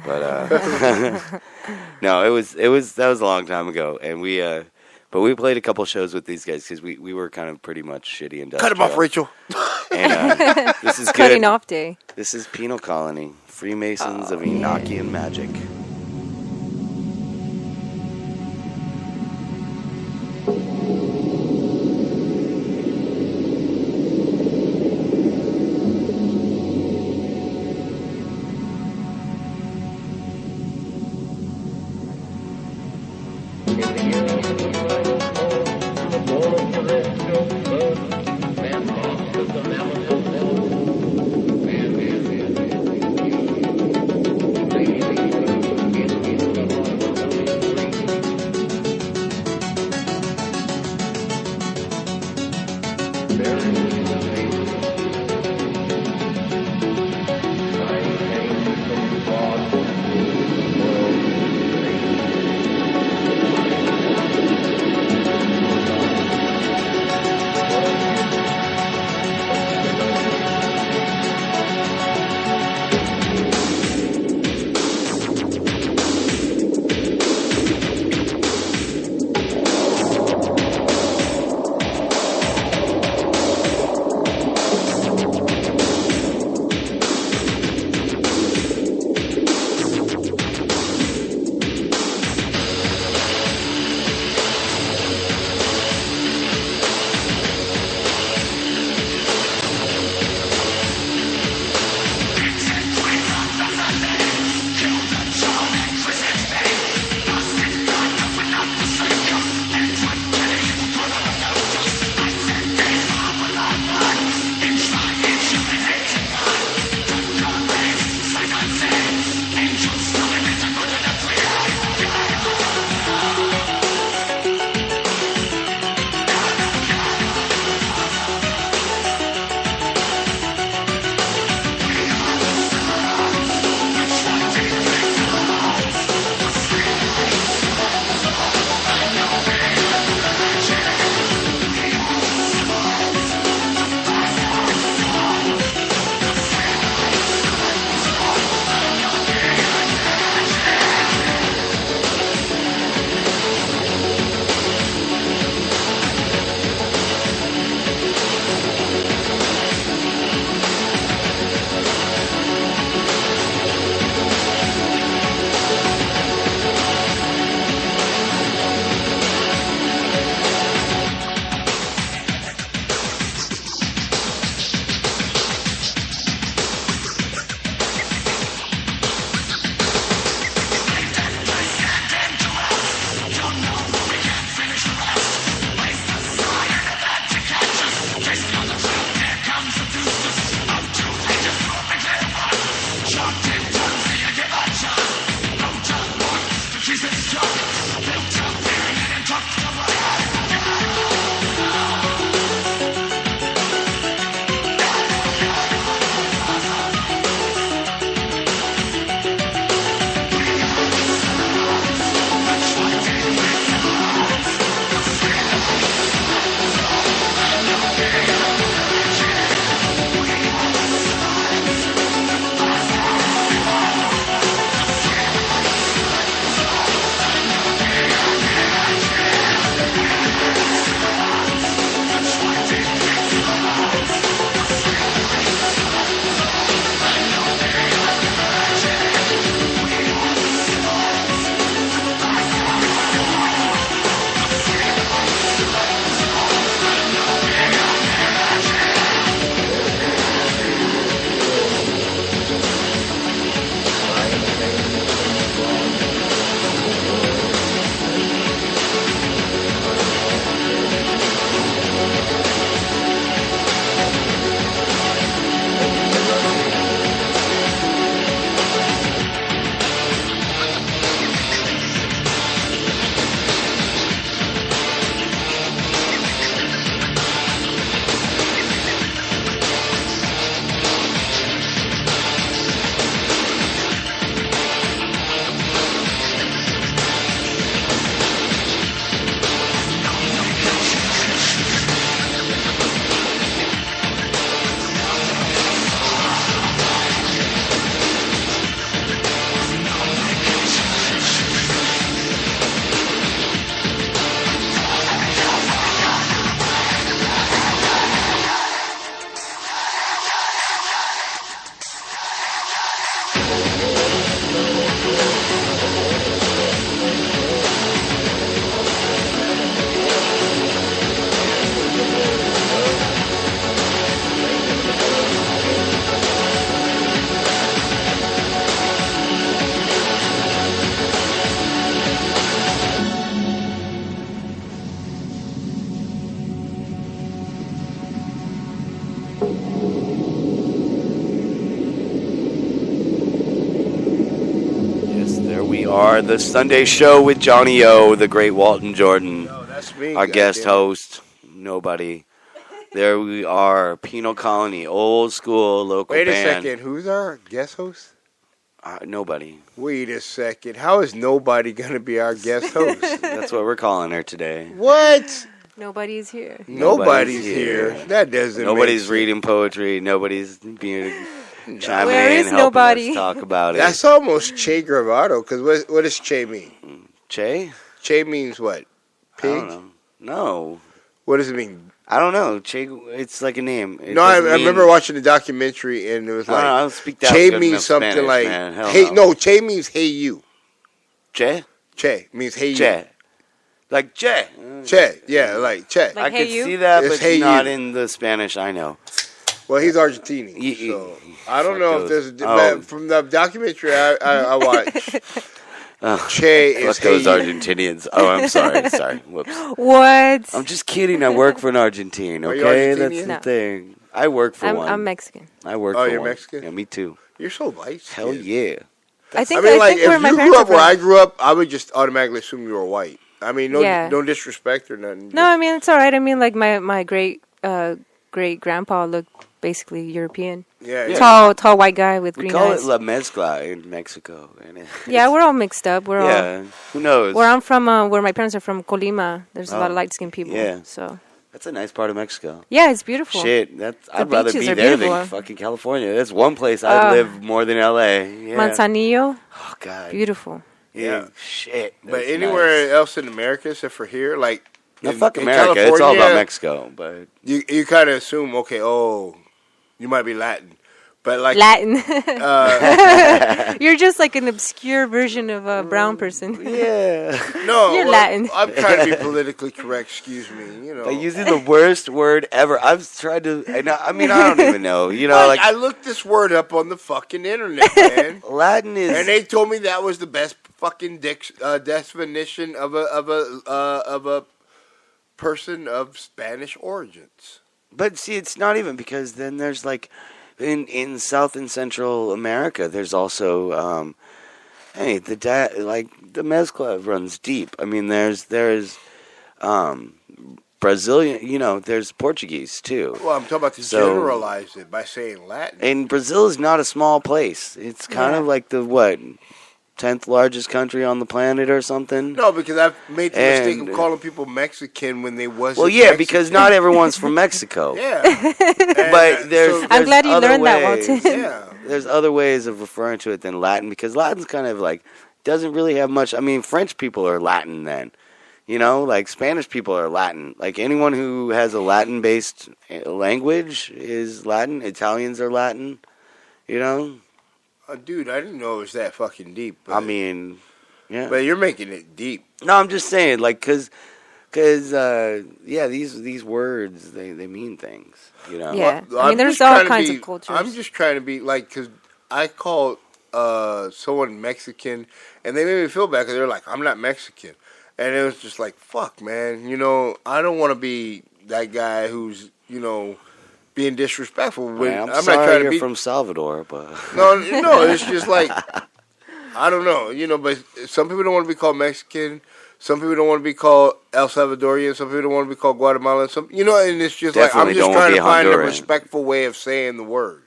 Speaker 1: But no, that was a long time ago, and but we played a couple shows with these guys because we were kind of pretty much shitty industrial.
Speaker 2: Cut him off, Rachel.
Speaker 1: And this is good.
Speaker 3: Cutting off day.
Speaker 1: This is Penal Colony, Freemasons of Enochian Magic. are the Sunday Show with Johnny O, the great Walton Jordan.
Speaker 2: No, that's me.
Speaker 1: Our guest host, nobody. There we are, Penal Colony, old school local
Speaker 2: Wait
Speaker 1: band.
Speaker 2: a second, who's our guest host?
Speaker 1: Nobody.
Speaker 2: Wait a second, how is nobody going to be our guest host?
Speaker 1: That's what we're calling her today.
Speaker 2: What?
Speaker 3: Nobody's here.
Speaker 2: Nobody's here. That doesn't
Speaker 1: Nobody's
Speaker 2: make sense.
Speaker 1: reading poetry. Nobody's being chiming
Speaker 3: Where
Speaker 1: in,
Speaker 3: is
Speaker 1: helping
Speaker 3: nobody?
Speaker 1: us talk about it.
Speaker 2: That's almost Che Gravato, because what does Che mean?
Speaker 1: Che?
Speaker 2: Che means what? Pig?
Speaker 1: I don't know. No.
Speaker 2: What does it mean?
Speaker 1: I don't know. Che, it's like a name. It
Speaker 2: No, I
Speaker 1: doesn't mean-
Speaker 2: remember watching a documentary, and it was like,
Speaker 1: I don't speak that
Speaker 2: Che
Speaker 1: good
Speaker 2: means
Speaker 1: enough
Speaker 2: something
Speaker 1: Spanish,
Speaker 2: like,
Speaker 1: man. Hell
Speaker 2: hey,
Speaker 1: no.
Speaker 2: no, Che means hey you.
Speaker 1: Che?
Speaker 2: Che means hey you.
Speaker 1: Che. Like Che.
Speaker 2: Che, yeah, like Che.
Speaker 3: Like,
Speaker 1: I
Speaker 3: hey,
Speaker 1: could
Speaker 3: you?
Speaker 1: see that,
Speaker 2: It's
Speaker 1: but
Speaker 2: hey,
Speaker 1: not
Speaker 2: you.
Speaker 1: in the Spanish I know.
Speaker 2: Well, he's Argentinian,
Speaker 1: Ye-
Speaker 2: so I don't
Speaker 1: fuck
Speaker 2: know if
Speaker 1: those.
Speaker 2: there's but from the documentary I watched. Che is
Speaker 1: Fuck those
Speaker 2: hey you.
Speaker 1: Argentinians. Oh, I'm sorry. Whoops.
Speaker 3: What?
Speaker 1: I'm just kidding. I work for an Argentine,
Speaker 2: Are you
Speaker 1: okay? That's
Speaker 2: Argentinian?
Speaker 1: the
Speaker 3: No.
Speaker 1: thing. I work for one.
Speaker 3: I'm Mexican.
Speaker 1: I work
Speaker 2: Oh,
Speaker 1: for
Speaker 2: you're
Speaker 1: one.
Speaker 2: Mexican?
Speaker 1: Yeah, me too.
Speaker 2: You're so light.
Speaker 1: Hell yeah.
Speaker 3: I think
Speaker 2: I mean, like,
Speaker 3: where
Speaker 2: if
Speaker 3: my
Speaker 2: you
Speaker 3: parents
Speaker 2: grew
Speaker 3: are
Speaker 2: up where
Speaker 3: from.
Speaker 2: I grew up, I would just automatically assume you were white. I mean, no disrespect or nothing.
Speaker 3: No, I mean it's all right. I mean, like my great great grandpa looked basically European.
Speaker 2: Yeah.
Speaker 3: Tall white guy with
Speaker 1: We
Speaker 3: green
Speaker 1: call
Speaker 3: eyes.
Speaker 1: it La Mezcla in Mexico. And
Speaker 3: Yeah, we're all mixed up. We're all.
Speaker 1: yeah, who knows?
Speaker 3: Where I'm from, where my parents are from, Colima. There's a lot of light skinned people.
Speaker 1: yeah.
Speaker 3: So
Speaker 1: That's a nice part of Mexico.
Speaker 3: yeah, it's beautiful.
Speaker 1: Shit, I'd rather
Speaker 3: beaches
Speaker 1: be
Speaker 3: are
Speaker 1: there
Speaker 3: beautiful.
Speaker 1: than fucking California. That's one place I'd live more than LA. Yeah.
Speaker 3: Manzanillo,
Speaker 1: Oh God.
Speaker 3: beautiful.
Speaker 1: Yeah. Shit.
Speaker 2: But
Speaker 1: that's
Speaker 2: anywhere
Speaker 1: nice.
Speaker 2: else in America except for here, like
Speaker 1: No, fuck America. It's all about Mexico. But
Speaker 2: You kind of assume, okay, you might be Latin, but like
Speaker 3: Latin. You're just like an obscure version of a brown person.
Speaker 1: yeah.
Speaker 2: no,
Speaker 3: You're Latin.
Speaker 2: I'm trying to be politically correct. Excuse me, you know.
Speaker 1: By using the worst word ever. I've tried to. I mean, I don't even know. You know, like
Speaker 2: I looked this word up on the fucking internet, man,
Speaker 1: Latin is.
Speaker 2: and they told me that was the best fucking definition of a person of Spanish origins.
Speaker 1: But see, it's not even because then there's like in South and Central America, there's also hey the mezcla runs deep. I mean, there's Brazilian, you know, there's Portuguese too.
Speaker 2: Well, I'm talking about to
Speaker 1: So-
Speaker 2: generalize it by saying Latin.
Speaker 1: And Brazil is not a small place. It's kind of like the 10th largest country on the planet or something.
Speaker 2: No, because I've made the mistake
Speaker 1: And-
Speaker 2: of calling people Mexican when they wasn't.
Speaker 1: Well, yeah,
Speaker 2: Mexican.
Speaker 1: because not everyone's from Mexico.
Speaker 2: Yeah,
Speaker 1: But there's
Speaker 3: I'm glad you
Speaker 1: other
Speaker 3: learned that,
Speaker 1: ways.
Speaker 3: Walton.
Speaker 2: yeah.
Speaker 1: There's other ways of referring to it than Latin because Latin's kind of like doesn't really have much. I mean, French people are Latin then, you know, like Spanish people are Latin. Like anyone who has a Latin-based language is Latin. Italians are Latin, you know.
Speaker 2: Dude, I didn't know it was that fucking deep. But,
Speaker 1: I mean, yeah.
Speaker 2: but you're making it deep.
Speaker 1: No, I'm just saying, like, cause these words they mean things, you know.
Speaker 3: Yeah.
Speaker 2: Well,
Speaker 3: I mean,
Speaker 2: I'm
Speaker 3: there's
Speaker 2: just
Speaker 3: all
Speaker 2: trying to
Speaker 3: kinds
Speaker 2: be-
Speaker 3: of cultures.
Speaker 2: I'm just trying to be like, because I called someone Mexican, and they made me feel bad because they're like, I'm not Mexican, and it was just like, fuck, man, you know, I don't want to be that guy who's, you know, being disrespectful. When
Speaker 1: I'm
Speaker 2: not
Speaker 1: sorry
Speaker 2: trying
Speaker 1: you're
Speaker 2: to be
Speaker 1: from Salvador, but
Speaker 2: no, it's just like I don't know, you know. But some people don't want to be called Mexican. Some people don't want to be called El Salvadorian. Some people don't want to be called Guatemalan. Some, you know, and it's just
Speaker 1: Definitely
Speaker 2: like I'm just
Speaker 1: don't wanna
Speaker 2: trying
Speaker 1: be
Speaker 2: to find a
Speaker 1: Honduran.
Speaker 2: respectful way of saying the word.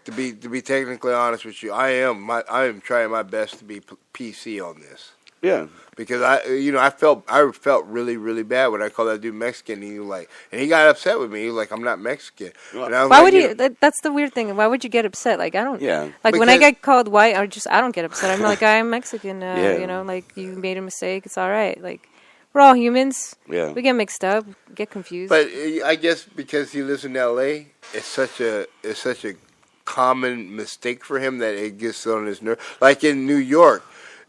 Speaker 2: To be technically honest with you, I am trying my best to be PC on this.
Speaker 1: yeah.
Speaker 2: Because I felt really, really bad when I called that dude Mexican, and he got upset with me. He was like, "I'm not Mexican." And I was
Speaker 3: Why
Speaker 2: like,
Speaker 3: would
Speaker 2: you
Speaker 3: you? That's the weird thing. Why would you get upset? Like I don't.
Speaker 1: Yeah.
Speaker 3: Like when I
Speaker 2: Because-
Speaker 3: get called white, I don't get upset. I'm like I'm Mexican.
Speaker 1: Yeah.
Speaker 3: You know, like you made a mistake. It's all right. Like we're all humans.
Speaker 1: Yeah.
Speaker 3: We get mixed up, get confused.
Speaker 2: But I guess because he lives in L.A., it's such a common mistake for him that it gets on his nerve. Like in New York,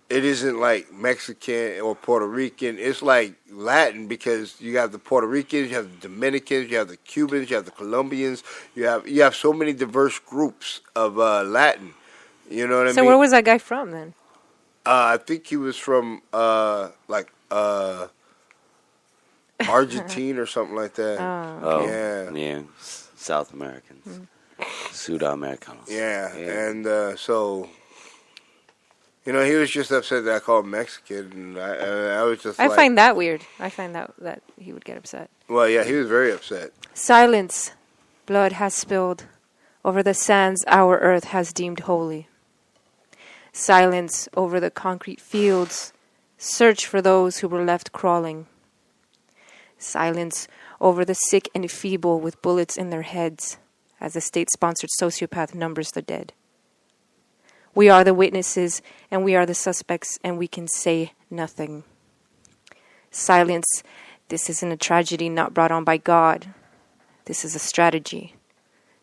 Speaker 2: it isn't like Mexican or Puerto Rican. It's like Latin because you have the Puerto Ricans, you have the Dominicans, you have the Cubans, you have the Colombians. You have so many diverse groups of Latin. You know what I
Speaker 3: so
Speaker 2: mean?
Speaker 3: where was that guy from then?
Speaker 2: I think he was from Argentina or something like that.
Speaker 1: Oh,
Speaker 2: Yeah.
Speaker 1: South Americans, Sudamericanos.
Speaker 2: Yeah, and so You know, he was just upset that I called him Mexican, and I was just
Speaker 3: I
Speaker 2: like...
Speaker 3: find that weird. I find that he would get upset.
Speaker 2: Well, yeah, he was very upset.
Speaker 3: Silence. Blood has spilled over the sands our earth has deemed holy. Silence over the concrete fields. Search for those who were left crawling. Silence over the sick and feeble with bullets in their heads as a state-sponsored sociopath numbers the dead. We are the witnesses and we are the suspects and we can say nothing. Silence. This isn't a tragedy not brought on by God. This is a strategy.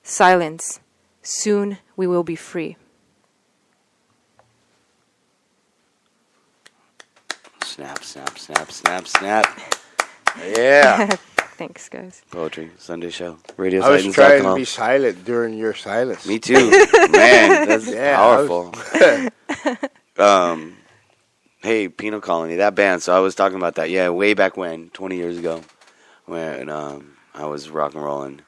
Speaker 3: Silence. Soon we will be free.
Speaker 1: Snap, snap, snap, snap, snap. Yeah.
Speaker 3: Thanks, guys.
Speaker 1: Poetry, Sunday show. Radio
Speaker 2: I was trying to be silent during your silence.
Speaker 1: Me too. Man, that's powerful. Hey, Penal Colony, that band. So I was talking about that. Yeah, way back when, 20 years ago, when I was rock and rolling.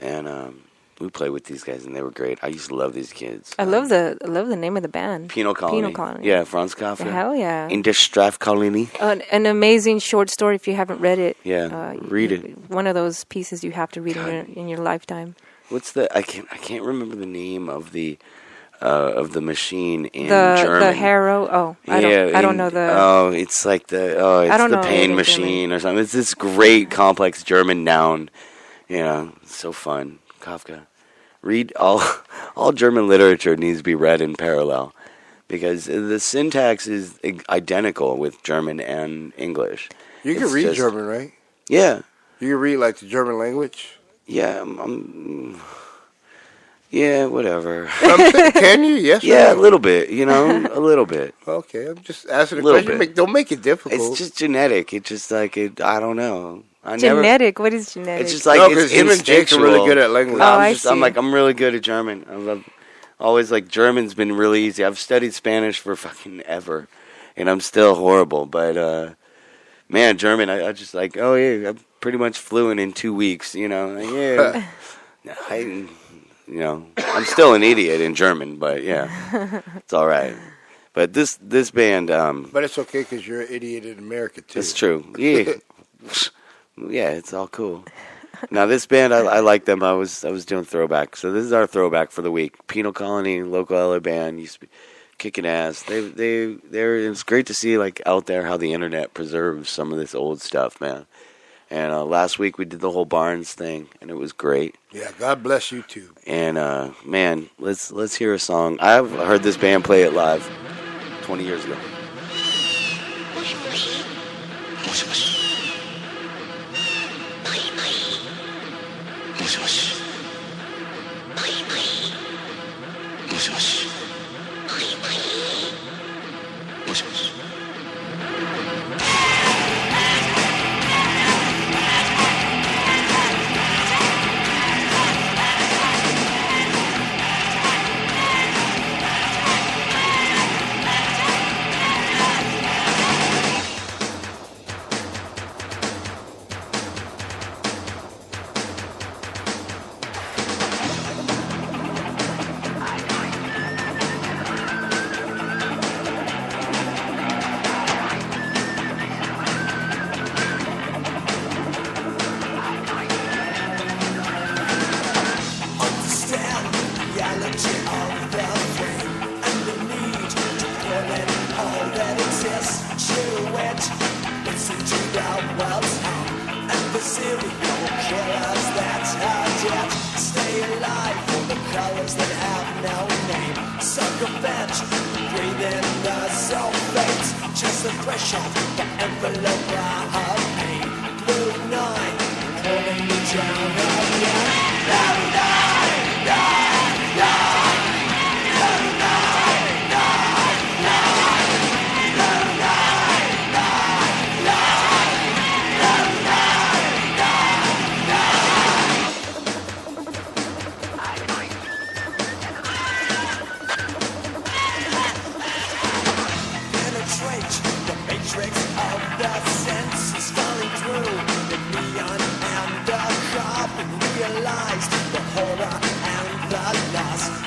Speaker 1: And we played with these guys, and they were great. I used to love these kids.
Speaker 3: I love the name of the band.
Speaker 1: Penal Colony.
Speaker 3: Penal Colony.
Speaker 1: Yeah, Franz Kafka.
Speaker 3: Hell yeah.
Speaker 1: In der Strafkolonie.
Speaker 3: An amazing short story if you haven't read it.
Speaker 1: Yeah, read it.
Speaker 3: One of those pieces you have to read in your lifetime.
Speaker 1: What's the? I can't remember the name of the machine in German.
Speaker 3: The Harrow. Oh, I don't know the.
Speaker 1: Oh, it's like the pain machine or something. It's this great complex German noun. Yeah, it's so fun. Kafka. Read all German literature needs to be read in parallel because the syntax is identical with German and English.
Speaker 2: You can read German, right?
Speaker 1: Yeah.
Speaker 2: You can read like the German language?
Speaker 1: Yeah, yeah, whatever.
Speaker 2: Can you? Yes.
Speaker 1: Yeah, a little bit. You know, a little bit.
Speaker 2: Okay, I'm just asking a question. Don't make it difficult.
Speaker 1: It's just genetic. It's just like I don't know.
Speaker 3: Genetic? What is genetic?
Speaker 1: It's just like it's
Speaker 2: him and Jake are really good at language.
Speaker 1: I'm really good at German. I love always like German's been really easy. I've studied Spanish for fucking ever, and I'm still horrible. But man, German, I just like I'm pretty much fluent in 2 weeks. You know, I'm still an idiot in German, but yeah, it's all right. But this band,
Speaker 2: but it's okay because you're an idiot in America too.
Speaker 1: It's true. Yeah. Yeah, it's all cool. Now this band, I like them. I was doing throwback, so this is our throwback for the week. Penal Colony, local LA band, used to be kicking ass. It's great to see like out there how the internet preserves some of this old stuff, man. And last week we did the whole Barnes thing, and it was great.
Speaker 2: Yeah, God bless you too.
Speaker 1: And man, let's hear a song. I've heard this band play it live 20 years ago.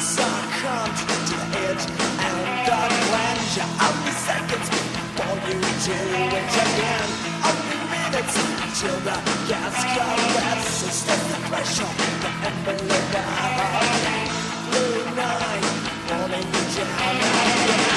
Speaker 10: Succumbed to the edge and the land.
Speaker 4: measure only seconds before you do it again. Only minutes till the gas caresses. It's just the threshold, the envelope of blue night, falling you down again.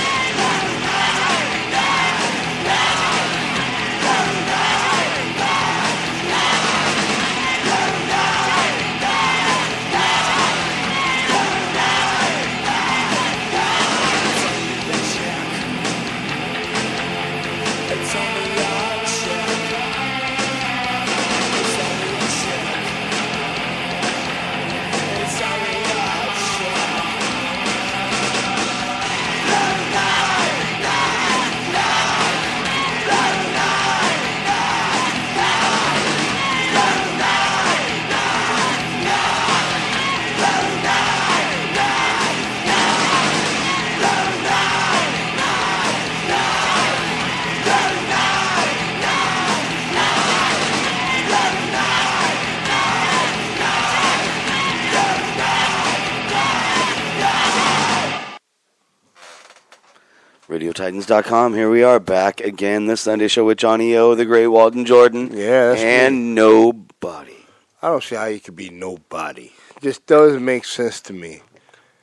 Speaker 1: RadioTitans.com. Here we are back again, the Sunday show with Johnny O, the great Walton Jordan,
Speaker 2: Yeah, that's
Speaker 1: and nobody.
Speaker 2: I don't see how you could be nobody. Just doesn't make sense to me.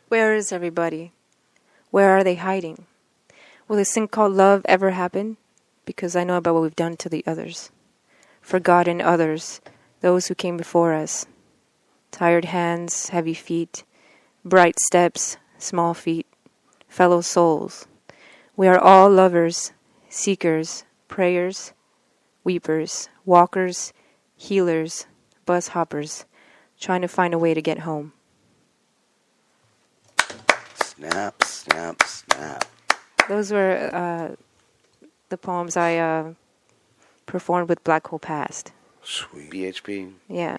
Speaker 3: Where is everybody? Where are they hiding? Will this thing called love ever happen? Because I know about what we've done to the others. Forgotten others, those who came before us. Tired hands, heavy feet, bright steps, small feet, fellow souls. We are all lovers, seekers, prayers, weepers, walkers, healers, bus hoppers, trying to find a way to get home.
Speaker 1: Snap, snap, snap.
Speaker 3: Those were the poems I performed with Black Hole Past.
Speaker 1: Sweet. BHP.
Speaker 3: Yeah.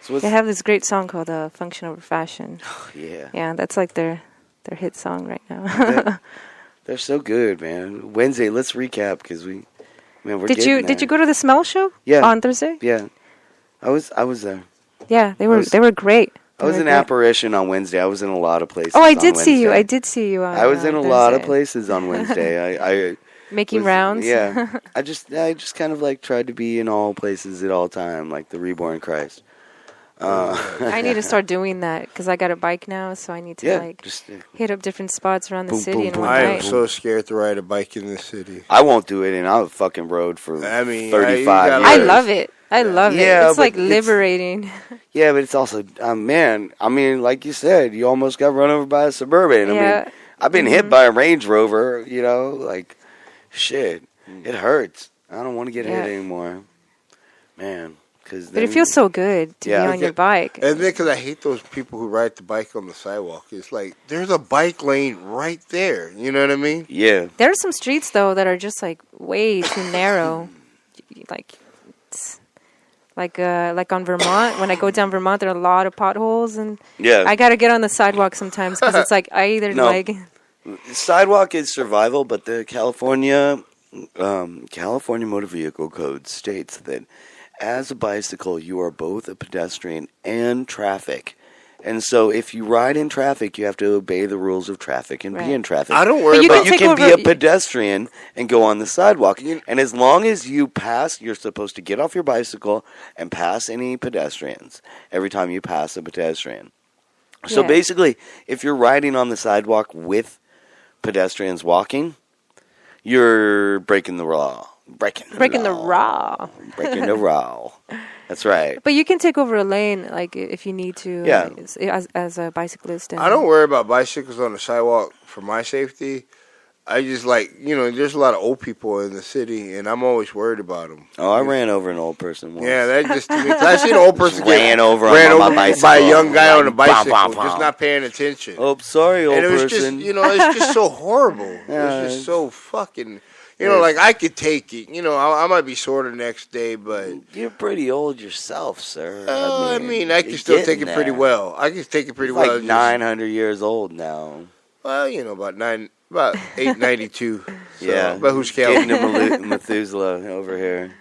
Speaker 1: So
Speaker 3: they have this great song called Function Over Fashion.
Speaker 1: Oh, yeah.
Speaker 3: Yeah, that's like their hit song right now.
Speaker 1: They're so good, man. Wednesday, let's recap because we're
Speaker 3: did you go to the Smell Show?
Speaker 1: Yeah.
Speaker 3: On Thursday?
Speaker 1: Yeah. I was there.
Speaker 3: Yeah, they were great.
Speaker 1: I was an apparition on Wednesday. I was in a lot of places.
Speaker 3: Oh, I did see you. I did see you on
Speaker 1: I was in a
Speaker 3: Thursday.
Speaker 1: lot of places on Wednesday. I
Speaker 3: making rounds.
Speaker 1: Yeah. I just kind of like tried to be in all places at all time, like the reborn Christ.
Speaker 3: I need to start doing that because I got a bike now, so I need to hit up different spots around the city.
Speaker 2: I am so scared to ride a bike in the city.
Speaker 1: I won't do it, and I've fucking rode for 35 years.
Speaker 3: I love it. I love it. It's like liberating.
Speaker 1: Yeah, but it's also, man, I mean, like you said, you almost got run over by a Suburban.
Speaker 3: Yeah.
Speaker 1: I mean, I've been hit by a Range Rover, like, shit. It hurts. I don't want to get hit anymore. Man.
Speaker 3: But it feels so good to be on your bike.
Speaker 2: And then because I hate those people who ride the bike on the sidewalk. It's like, there's a bike lane right there. You know what I mean?
Speaker 1: Yeah.
Speaker 3: There are some streets, though, that are just, like, way too narrow. Like on Vermont. When I go down Vermont, there are a lot of potholes. And I got to get on the sidewalk sometimes because it's like I either
Speaker 1: Sidewalk is survival, but the California Motor Vehicle Code states that as a bicycle, you are both a pedestrian and traffic. And so if you ride in traffic, you have to obey the rules of traffic and be in traffic.
Speaker 2: I don't worry
Speaker 1: about it. But you can be a pedestrian and go on the sidewalk. And as long as you pass, you're supposed to get off your bicycle and pass any pedestrians every time you pass a pedestrian. So basically, if you're riding on the sidewalk with pedestrians walking, you're breaking the law. Breaking the law. That's right.
Speaker 3: But you can take over a lane, like, if you need to, as a bicyclist.
Speaker 2: I don't worry about bicycles on the sidewalk for my safety. I just there's a lot of old people in the city, and I'm always worried about them.
Speaker 1: Oh, I ran over an old person once.
Speaker 2: Yeah, that just to me. I seen an old person
Speaker 1: ran over
Speaker 2: my
Speaker 1: bicycle
Speaker 2: by a young guy on a bicycle, just not paying attention.
Speaker 1: Oh, sorry, old
Speaker 2: person. And it was
Speaker 1: person.
Speaker 2: just, it's just so horrible. It was just so fucking. Like, I could take it. I might be sore the next day, but...
Speaker 1: You're pretty old yourself, sir.
Speaker 2: I can still take it pretty well. I can take it pretty well.
Speaker 1: Like 900 years old now.
Speaker 2: Well, about 892.
Speaker 1: Yeah.
Speaker 2: But who's counting?
Speaker 1: Getting to Methuselah over here.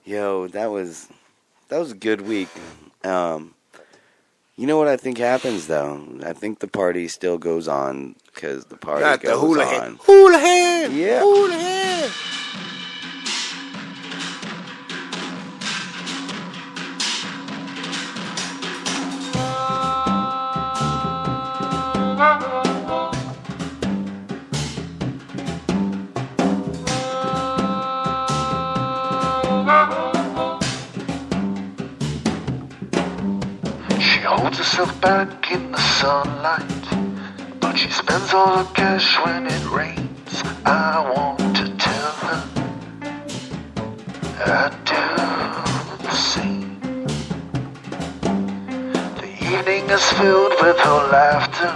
Speaker 1: Yo, that was a good week. You know what I think happens, though? I think the party still goes on because the party
Speaker 2: Not
Speaker 1: goes
Speaker 2: the hula
Speaker 1: on.
Speaker 2: hand. Hula hand!
Speaker 1: Yeah.
Speaker 2: Hula hand!
Speaker 11: She holds herself back in the sunlight, but she spends all her cash when it rains. I want to tell her I do the same. The evening is filled with her laughter.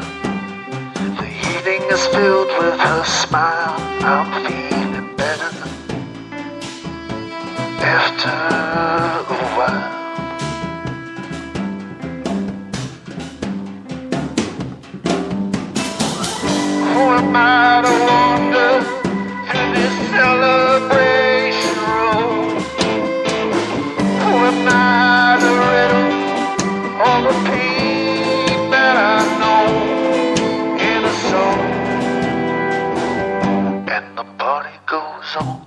Speaker 11: The evening is filled with her smile. I'm feeling better after a while. Who am I to wander through this celebration road? Who am I to riddle all the pain that I know in a song? And the party goes on.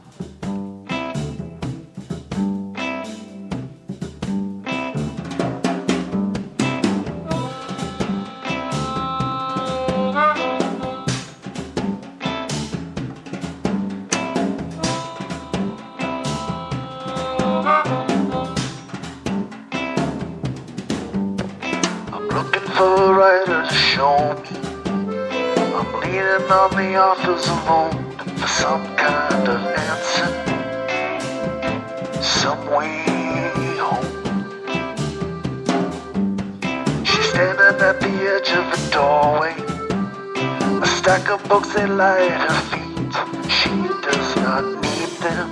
Speaker 11: Looking for a writer to show me. I'm leaning on the authors of old for some kind of answer, some way home. She's standing at the edge of a doorway. A stack of books that lie at her feet. She does not need them.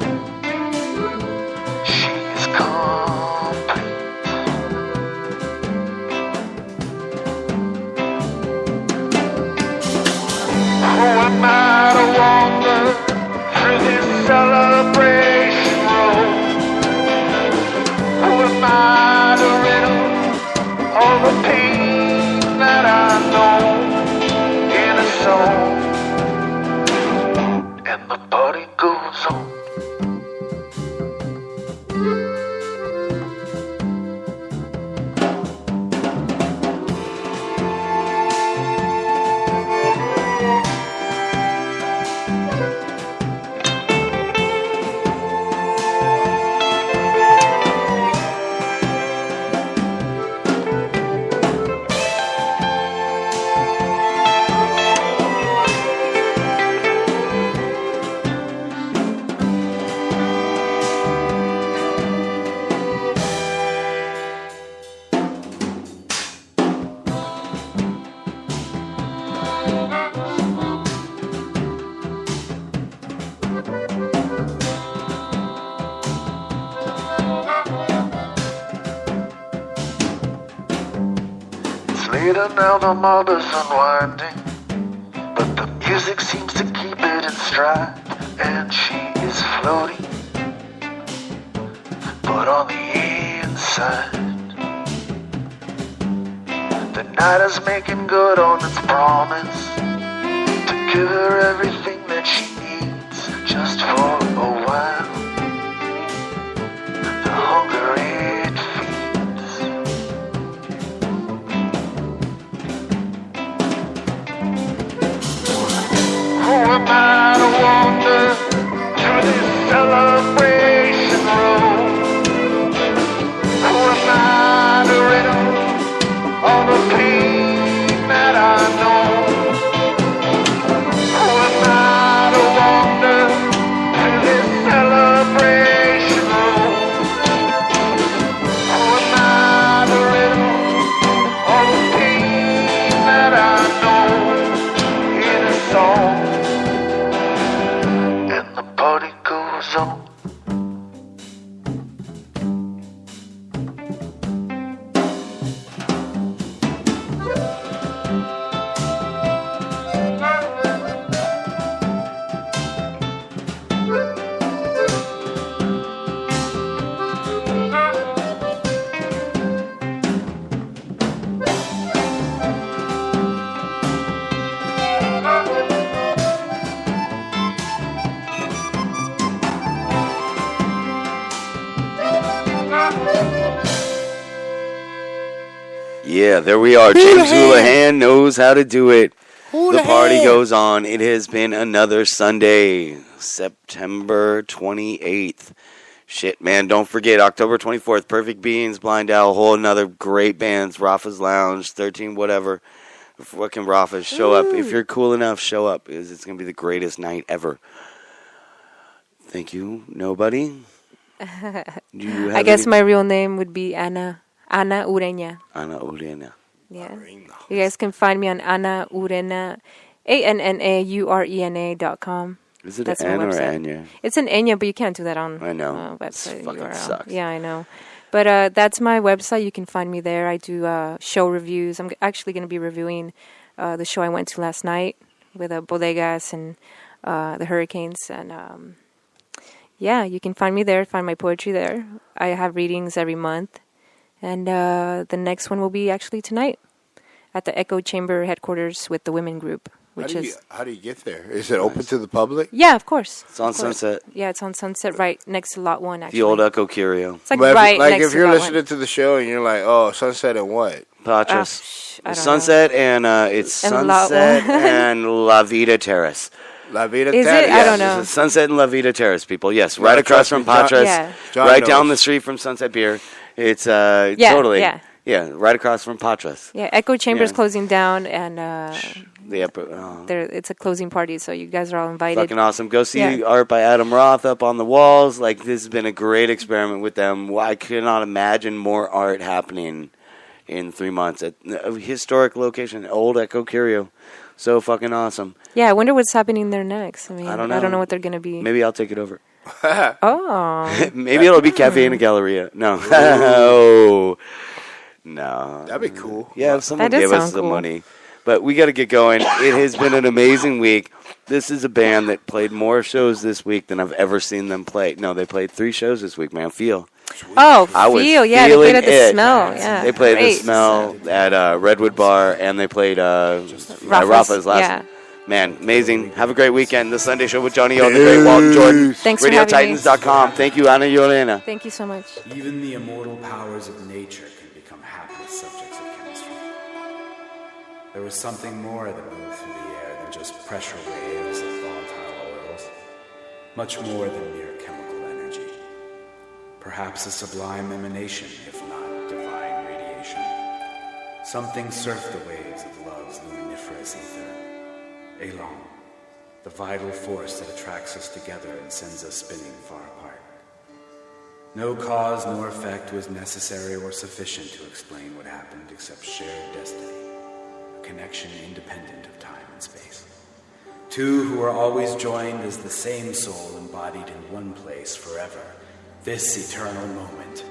Speaker 11: She is complete. Who am I to wander through this celebration road? Who am I to riddle all the pain that I know in a song? And the party goes on. Later now the mob is unwinding, but the music seems to keep it in stride, and she is floating, but on the inside, the night is making good on its promise to give her everything that she needs just for a while. The hunger it feeds. Who am I to wander through this celebration road? Who am I to riddle all the pain that I know? Who am I
Speaker 1: Yeah, there we are. James Houlihan knows how to do it. The party goes on. It has been another Sunday, September 28th. Shit, man, don't forget, October 24th, Perfect Beings, Blind Owl, whole another great bands, Rafa's Lounge, 13 whatever. Fucking Rafa, show up. If you're cool enough, show up, because it's going to be the greatest night ever. Thank you. Nobody?
Speaker 3: I guess my real name would be Ana Ureña.
Speaker 1: Ana Ureña.
Speaker 3: Yeah. You guys can find me on Ana Urena, ANNAURENA.com.
Speaker 1: Is it
Speaker 3: That's
Speaker 1: an
Speaker 3: my
Speaker 1: N or
Speaker 3: website.
Speaker 1: Anya?
Speaker 3: It's an Enya, but you can't do that on
Speaker 1: I know.
Speaker 3: website
Speaker 1: Fucking
Speaker 3: URL.
Speaker 1: sucks.
Speaker 3: Yeah, I know. But that's my website. You can find me there. I do show reviews. I'm actually going to be reviewing the show I went to last night with Bodegas and the Hurricanes. And yeah, you can find me there, find my poetry there. I have readings every month. And the next one will be actually tonight at the Echo Chamber headquarters with the women group.
Speaker 2: How do you get there? Is it open to the public?
Speaker 3: Yeah, of course.
Speaker 1: It's on Sunset.
Speaker 3: Yeah, it's on Sunset right next to Lot 1, actually.
Speaker 1: The old Echo Curio.
Speaker 3: It's like right next
Speaker 2: if
Speaker 3: to
Speaker 2: you're
Speaker 3: Lot
Speaker 2: listening to the show and you're like, oh, Sunset and what?
Speaker 1: Patras.
Speaker 3: I don't
Speaker 1: Sunset and it's
Speaker 3: And La-
Speaker 1: Sunset and La Vida Terrace.
Speaker 2: La Vida
Speaker 3: Is
Speaker 2: Terrace.
Speaker 3: it? I don't know.
Speaker 1: It's Sunset and La Vida Terrace, people. Yes, right across from Patras.
Speaker 3: Yeah.
Speaker 1: Right down the street from Sunset Beer. It's totally.
Speaker 3: Yeah.
Speaker 1: Yeah, right across from Patras.
Speaker 3: Yeah, Echo Chamber's
Speaker 1: Yeah.
Speaker 3: closing down, and it's a closing party, so you guys are all invited.
Speaker 1: Fucking awesome. Go see
Speaker 3: Yeah.
Speaker 1: art by Adam Roth up on the walls. Like, this has been a great experiment with them. I cannot imagine more art happening in 3 months at a historic location, old Echo Curio. So fucking awesome.
Speaker 3: Yeah, I wonder what's happening there next. I mean,
Speaker 1: I don't
Speaker 3: know
Speaker 1: know.
Speaker 3: what they're going to be.
Speaker 1: Maybe I'll take it over.
Speaker 3: Oh.
Speaker 1: Maybe it'll be Cafe in a Galleria. No. Oh. No.
Speaker 2: That'd be cool.
Speaker 1: Yeah, if someone
Speaker 3: That does
Speaker 1: gave us
Speaker 3: sound
Speaker 1: the
Speaker 3: cool.
Speaker 1: money. But we got to get going. It has been an amazing week. This is a band that played more shows this week than I've ever seen them play. No, they played 3 shows this week, man. Feel.
Speaker 3: Oh,
Speaker 1: I was
Speaker 3: Feel. Yeah, they
Speaker 1: feeling
Speaker 3: played at the
Speaker 1: it.
Speaker 3: Smell. Yeah,
Speaker 1: They played
Speaker 3: great.
Speaker 1: the Smell at Redwood Bar, and they played Rafa's last.
Speaker 3: Yeah.
Speaker 1: Man, amazing. Have a great weekend. The Sunday Show with Johnny O and the great Walton Jordan.
Speaker 3: Thanks for having me.
Speaker 1: RadioTitans.com. Thank you, Ana Yolena.
Speaker 3: Thank you so much.
Speaker 12: Even the immortal powers of nature can become hapless subjects of chemistry. There was something more that moved through the air than just pressure waves of volatile oils. Much more than mere chemical energy. Perhaps a sublime emanation, if not divine radiation. Something surfed the waves of love's luminiferous ether. Elan, the vital force that attracts us together and sends us spinning far apart. No cause nor effect was necessary or sufficient to explain what happened except shared destiny, a connection independent of time and space. Two who are always joined as the same soul embodied in one place forever, this eternal moment.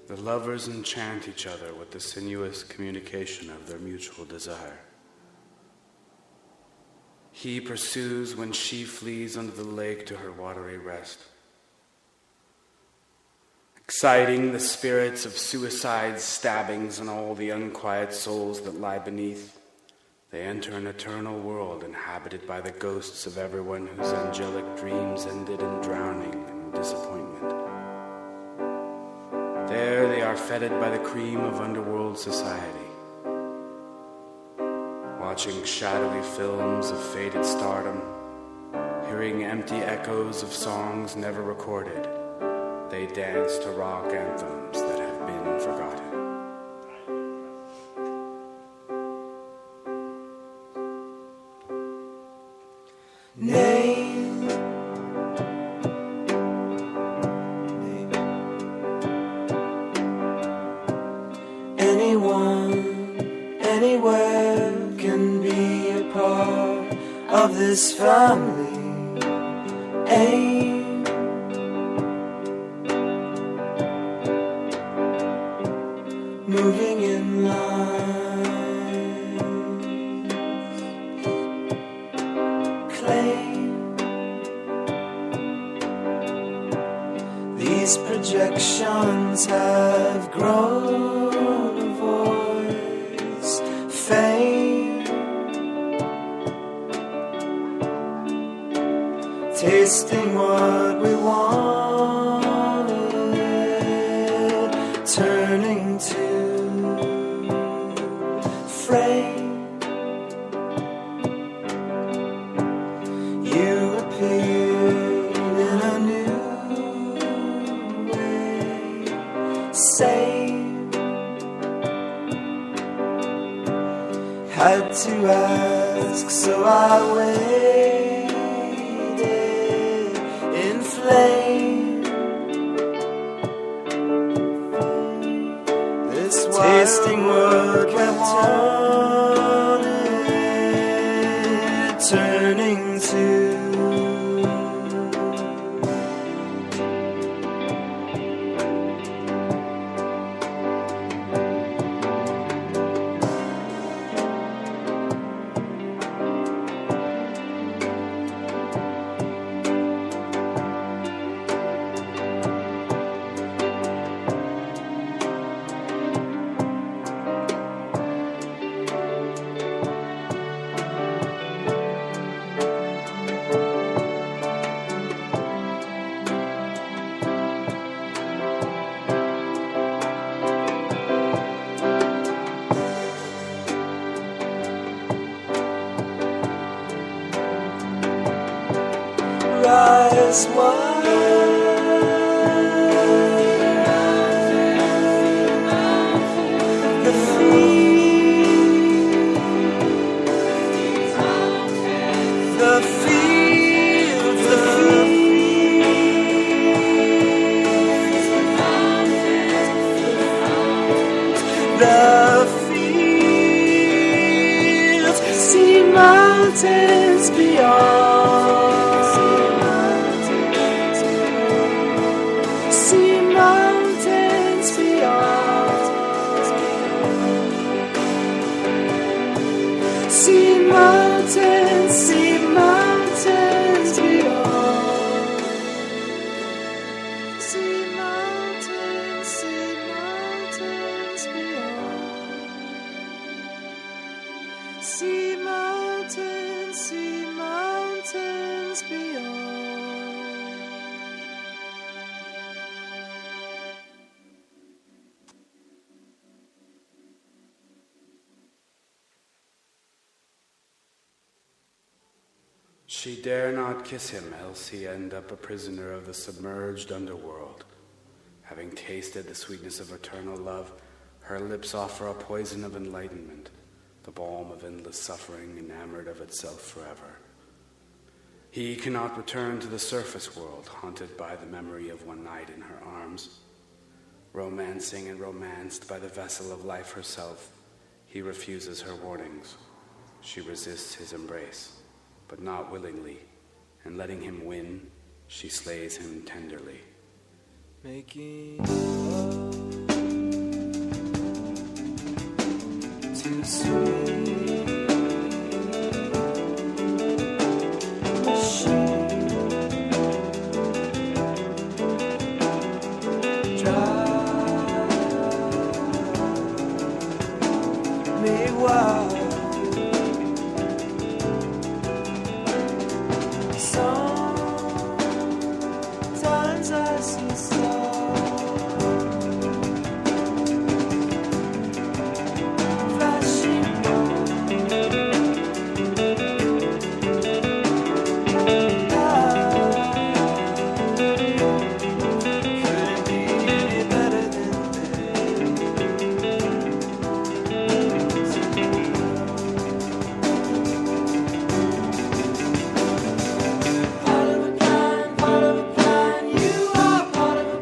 Speaker 12: The lovers enchant each other with the sinuous communication of their mutual desire. He pursues when she flees under the lake to her watery rest. Exciting the spirits of suicides, stabbings, and all the unquiet souls that lie beneath, they enter an eternal world inhabited by the ghosts of everyone whose angelic dreams ended in drowning and disappointment. There they are feted by the cream of underworld society, watching shadowy films of faded stardom, hearing empty echoes of songs never recorded. They dance to rock anthems that have been forgotten.
Speaker 10: Name anyone, anywhere can be a part of this family. Aim moving in lines, claim these projections have grown a voice, fame tasting what we wanted, turning to frame. You appeared in a new way, same. Had to ask, so I waited in flame. This tasting what we wanted, turning to rise wide. The fields, the fields, the fields, see mountains beyond. See mountains beyond. See mountains beyond. See mountains beyond. See mountains beyond.
Speaker 12: She dare not kiss him, else he end up a prisoner of the submerged underworld. Having tasted the sweetness of eternal love, her lips offer a poison of enlightenment, the balm of endless suffering, enamored of itself forever. He cannot return to the surface world, haunted by the memory of one night in her arms. Romancing and romanced by the vessel of life herself, he refuses her warnings. She resists his embrace, but not willingly, and letting him win, she slays him tenderly.
Speaker 10: Making love
Speaker 13: too sweet. Machine drive me wild. Sometimes I see flashing couldn't be any better than part of a kind, you are part of a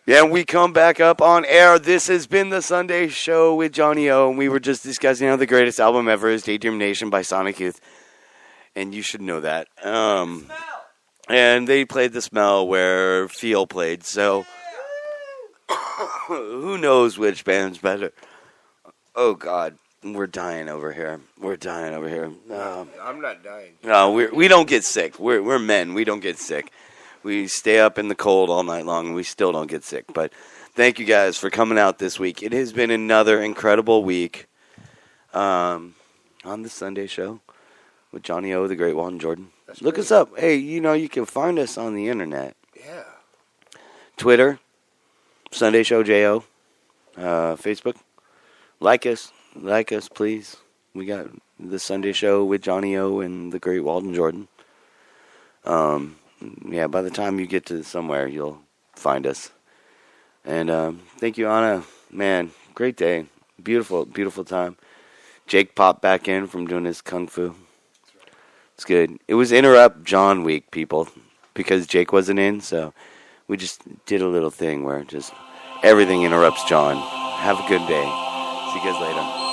Speaker 1: Yeah, and we come back up on air. This has been the Sunday Show with Johnny O, and we were just discussing how the greatest album ever is Daydream Nation by Sonic Youth, and you should know that. And they played The Smell where Feel played, so who knows which band's better? Oh, God. We're dying over here.
Speaker 2: I'm not dying.
Speaker 1: No, we don't get sick. We're men. We don't get sick. We stay up in the cold all night long, and we still don't get sick. But thank you guys for coming out this week. It has been another incredible week on the Sunday Show with Johnny O, the Great Walton Jordan. Look us up. Hey, you can find us on the internet.
Speaker 2: Yeah.
Speaker 1: Twitter, Sunday Show JO, Facebook. Like us, please. We got the Sunday Show with Johnny O and the Great Walton Jordan. Yeah, by the time you get to somewhere, you'll find us. And thank you, Anna. Man, great day. Beautiful, beautiful time. Jake popped back in from doing his kung fu. It's good. It was Interrupt John week, people, because Jake wasn't in, so we just did a little thing where just everything interrupts John. Have a good day. See you guys later.